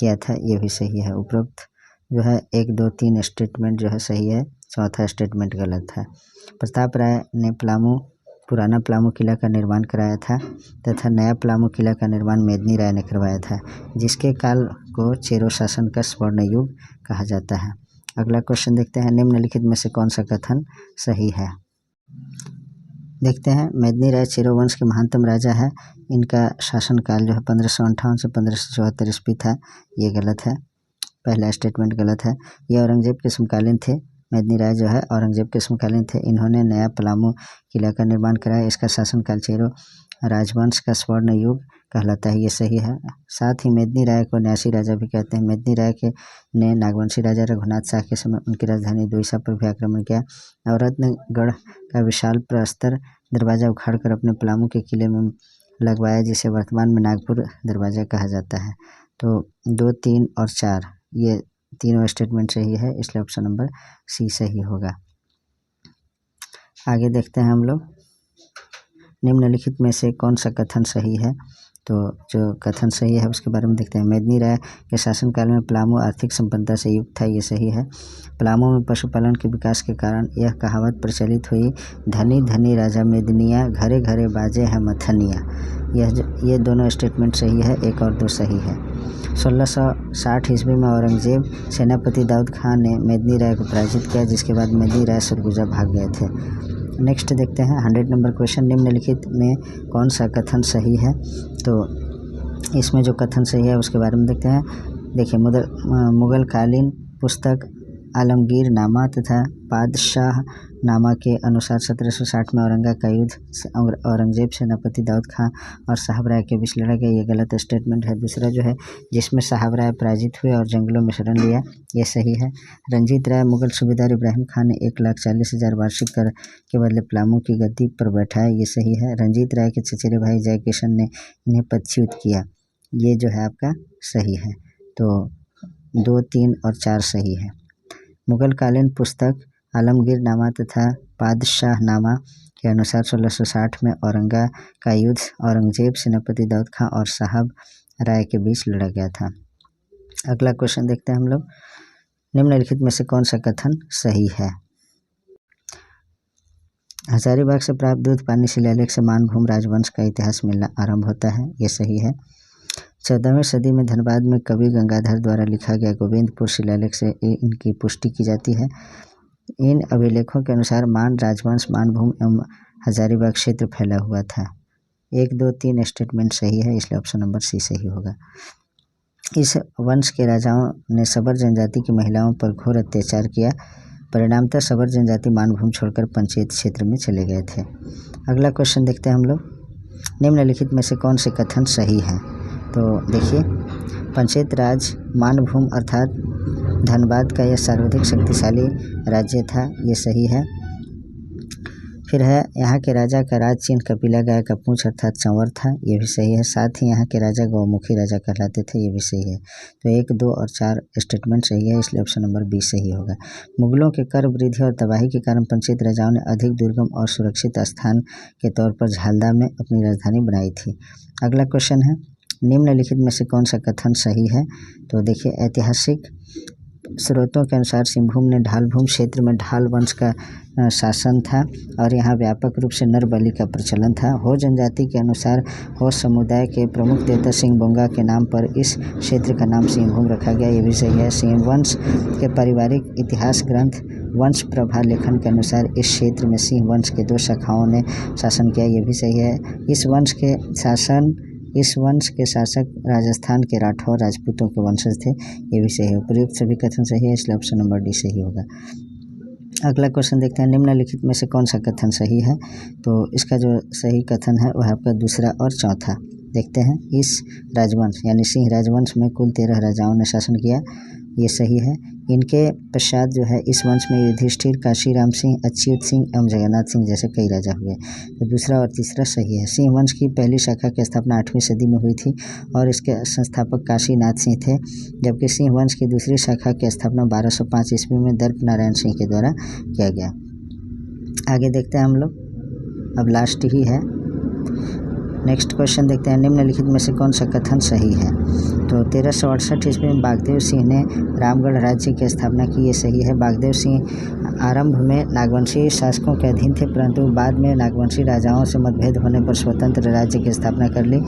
किया था, ये भी सही है। उपरोक्त जो है 1, 2, 3 स्टेटमेंट जो है सही है, चौथा स्टेटमेंट गलत है। प्रताप राय ने पुराना पलामू किला का निर्माण कराया था तथा नया पलामू किला का निर्माण मेदिनी राय ने करवाया था, जिसके काल को चेरो शासन का स्वर्ण युग कहा जाता है। अगला क्वेश्चन देखते हैं निम्नलिखित में से कौन सा कथन सही है। देखते हैं मेदिनी राय चेरो वंश के महानतम राजा है। इनका शासनकाल जो है 1558 से 1574 ईस्वी था, ये गलत है, पहला स्टेटमेंट गलत है। ये औरंगजेब के समकालीन थे। मेदिनी राय जो है औरंगजेब के समकालीन थे। इन्होंने नया पलामू किला का निर्माण कराया। इसका शासनकाल चेरो राजवंश का स्वर्ण युग कहलाता है, ये सही है। साथ ही मेदिनी राय को न्यासी राजा भी कहते हैं। मेदिनी राय ने नागवंशी राजा रघुनाथ शाह के समय उनकी राजधानी दोईसा पर भी आक्रमण किया और रत्नगढ़ का विशाल प्रस्तर दरवाज़ा उखाड़कर अपने पलामू के किले में लगवाया, जिसे वर्तमान में नागपुर दरवाज़ा कहा जाता है। तो 2, 3 और 4 ये तीनों स्टेटमेंट सही है, इसलिए ऑप्शन नंबर सी सही होगा। आगे देखते हैं हम लोग निम्नलिखित में से कौन सा कथन सही है। तो जो कथन सही है उसके बारे में देखते हैं। मेदिनी राय के शासनकाल में पलामू आर्थिक संपन्नता से युक्त था, ये सही है। पलामू में पशुपालन के विकास के कारण यह कहावत प्रचलित हुई, धनी धनी राजा मेदिनिया, घरे घरे बाजे हैं मथनिया। ये दोनों स्टेटमेंट सही है, 1 और 2 सही है। 1660 ईस्वी में औरंगजेब सेनापति दाऊद खान ने मेदिनी राय को पराजित किया, जिसके बाद मेदिनी राय सरगुजा भाग गए थे। नेक्स्ट देखते हैं 100 नंबर क्वेश्चन, निम्नलिखित में कौन सा कथन सही है। तो इसमें जो कथन सही है उसके बारे में देखते हैं। देखिए, मुगल कालीन पुस्तक आलमगीर नामा तथा पादशाह नामा के अनुसार 1760 में औरंगा का युद्ध औरंगजेब सेनापति दाऊद खां और साहब राय के बीच लड़ा गया, ये गलत स्टेटमेंट है। दूसरा जो है जिसमें साहब राय पराजित हुए और जंगलों में शरण लिया, ये सही है। रंजीत राय मुगल सूबेदार इब्राहिम खान ने 1,40,000 वार्षिक कर के बदले पलामू की गद्दी पर बैठाया, ये सही है। रंजीत राय के चचेरे भाई जय किशन ने इन्हें पदच्युत किया, ये जो है आपका सही है। तो 2, 3 और 4 सही है। मुगल कालीन पुस्तक आलमगीर नामा तथा पादशाह नामा के अनुसार 1660 में औरंगा का युद्ध औरंगजेब सेनापति दाऊद खां और साहब राय के बीच लड़ा गया था। अगला क्वेश्चन देखते हैं हम लोग, निम्नलिखित में से कौन सा कथन सही है। हजारीबाग से प्राप्त दूध पानी शिलालेख से मानभूम राजवंश का इतिहास मिलना आरंभ होता है, ये सही है। 14वीं सदी में धनबाद में कवि गंगाधर द्वारा लिखा गया गोविंदपुर शिलालेख से इनकी पुष्टि की जाती है। इन अभिलेखों के अनुसार मान राजवंश मानभूम एवं हजारीबाग क्षेत्र फैला हुआ था। 1, 2, 3 स्टेटमेंट सही है, इसलिए ऑप्शन नंबर सी सही होगा। इस वंश के राजाओं ने सबर जनजाति की महिलाओं पर घोर अत्याचार किया, परिणामतः सबर जनजाति मानभूम छोड़कर पंचायत क्षेत्र में चले गए थे। अगला क्वेश्चन देखते हैं हम लोग, निम्नलिखित में से कौन से कथन सही हैं? तो देखिए, पंचायत राज मानभूम अर्थात धनबाद का यह सर्वाधिक शक्तिशाली राज्य था, ये सही है। फिर है, यहाँ के राजा का राज चिन्ह कपिला गाय का पूंछ अर्थात चंवर था, ये भी सही है। साथ ही यहाँ के राजा गौमुखी राजा कहलाते थे, ये भी सही है। तो 1, 2 और 4 स्टेटमेंट सही है, इसलिए ऑप्शन नंबर बी सही होगा। मुगलों के कर वृद्धि और तबाही के कारण पंचायत राजाओं ने अधिक दुर्गम और सुरक्षित स्थान के तौर पर झालदा में अपनी राजधानी बनाई थी। अगला क्वेश्चन है, निम्नलिखित में से कौन सा कथन सही है? तो देखिए, ऐतिहासिक स्रोतों के अनुसार सिंहभूम ने ढालभूम क्षेत्र में ढाल वंश का शासन था और यहाँ व्यापक रूप से नर बलि का प्रचलन था। हो जनजाति के अनुसार हो समुदाय के प्रमुख देवता सिंह बोंगा के नाम पर इस क्षेत्र का नाम सिंहभूम रखा गया, ये भी सही है। सिंह वंश के पारिवारिक इतिहास ग्रंथ वंश प्रभा लेखन के अनुसार इस क्षेत्र में सिंह वंश के 2 शाखाओं ने शासन किया, ये भी सही है। इस वंश के शासक राजस्थान के राठौर राजपूतों के वंशज थे, ये भी सही है। उपयुक्त सभी कथन सही है, इसलिए ऑप्शन नंबर डी सही होगा। अगला क्वेश्चन देखते हैं, निम्नलिखित में से कौन सा कथन सही है? तो इसका जो सही कथन है वह आपका दूसरा और चौथा। देखते हैं, इस राजवंश यानी सिंह राजवंश में कुल 13 राजाओं ने शासन किया, ये सही है। इनके पश्चात जो है इस वंश में युधिष्ठिर, काशीराम सिंह, अच्युत सिंह एवं जगन्नाथ सिंह जैसे कई राजा हुए। तो दूसरा और तीसरा सही है। सिंह वंश की पहली शाखा की स्थापना 8वीं सदी में हुई थी और इसके संस्थापक काशीनाथ सिंह थे, जबकि सिंह वंश की दूसरी शाखा की स्थापना 1205 ईस्वी में दर्प नारायण सिंह के द्वारा किया गया। आगे देखते हैं हम लोग, अब लास्ट ही है। नेक्स्ट क्वेश्चन देखते हैं, निम्नलिखित में से कौन सा कथन सही है? तो 1368 ईस्वी में बागदेव सिंह ने रामगढ़ राज्य की स्थापना की, ये सही है। बागदेव सिंह आरंभ में नागवंशी शासकों के अधीन थे, परंतु बाद में नागवंशी राजाओं से मतभेद होने पर स्वतंत्र राज्य की स्थापना कर ली।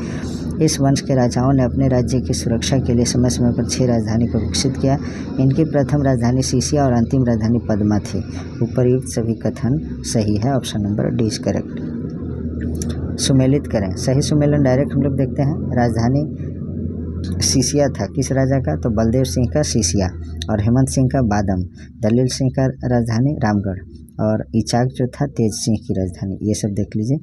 इस वंश के राजाओं ने अपने राज्य की सुरक्षा के लिए समय समय पर 6 राजधानी को विकसित किया। इनकी प्रथम राजधानी सीसिया और अंतिम राजधानी पद्मा थी। उपर्युक्त सभी कथन सही है, option number D is correct. सुमेलित करें, सही सुमेलन डायरेक्ट हम लोग देखते हैं। राजधानी सीसिया था, किस राजा का? तो बलदेव सिंह का सीसिया और हेमंत सिंह का बादम। दलील सिंह का राजधानी रामगढ़ और इचाक जो था तेज सिंह की राजधानी। ये सब देख लीजिए।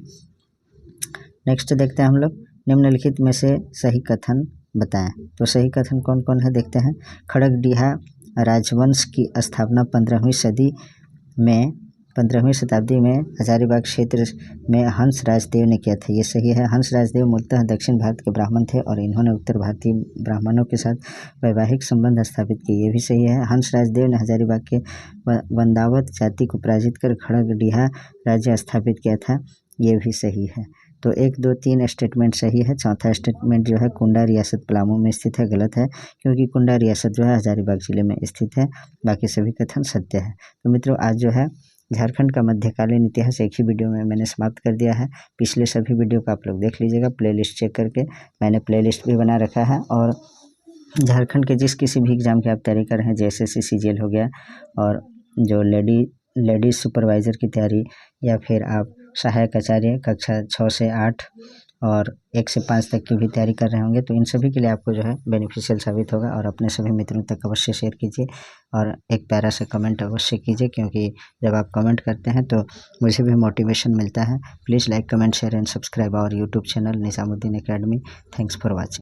नेक्स्ट देखते हैं हम लोग, निम्नलिखित में से सही कथन बताएं। तो सही कथन कौन कौन है देखते हैं। खड़गडीहा राजवंश की स्थापना 15वीं शताब्दी में हजारीबाग क्षेत्र में हंस राजदेव ने किया था, ये सही है। हंस राजदेव मूलतः दक्षिण भारत के ब्राह्मण थे और इन्होंने उत्तर भारतीय ब्राह्मणों के साथ वैवाहिक संबंध स्थापित किए, ये भी सही है। हंस राजदेव ने हजारीबाग के वंदावत जाति को पराजित कर खड़गडीहा राज्य स्थापित किया था, ये भी सही है। तो 1, 2, 3 स्टेटमेंट सही है। चौथा स्टेटमेंट जो है कुंडा रियासत पलामू में स्थित है, गलत है, क्योंकि कुंडा रियासत जो है हजारीबाग जिले में स्थित है। बाकी सभी कथन सत्य है। तो मित्रों, आज जो है झारखंड का मध्यकालीन इतिहास एक ही वीडियो में मैंने समाप्त कर दिया है। पिछले सभी वीडियो को आप लोग देख लीजिएगा, प्लेलिस्ट चेक करके। मैंने प्लेलिस्ट भी बना रखा है और झारखंड के जिस किसी भी एग्ज़ाम की आप तैयारी कर रहे हैं, जैसे CCGL हो गया और जो लेडीज़ सुपरवाइज़र की तैयारी, या फिर आप सहायक आचार्य कक्षा 6 से 8 और 1 से 5 तक की भी तैयारी कर रहे होंगे, तो इन सभी के लिए आपको जो है बेनिफिशियल साबित होगा। और अपने सभी मित्रों तक अवश्य शेयर कीजिए और एक प्यारा सा कमेंट अवश्य कीजिए, क्योंकि जब आप कमेंट करते हैं तो मुझे भी मोटिवेशन मिलता है। Please like, comment, share and subscribe our YouTube channel Nizamuddin academy. Thanks for watching.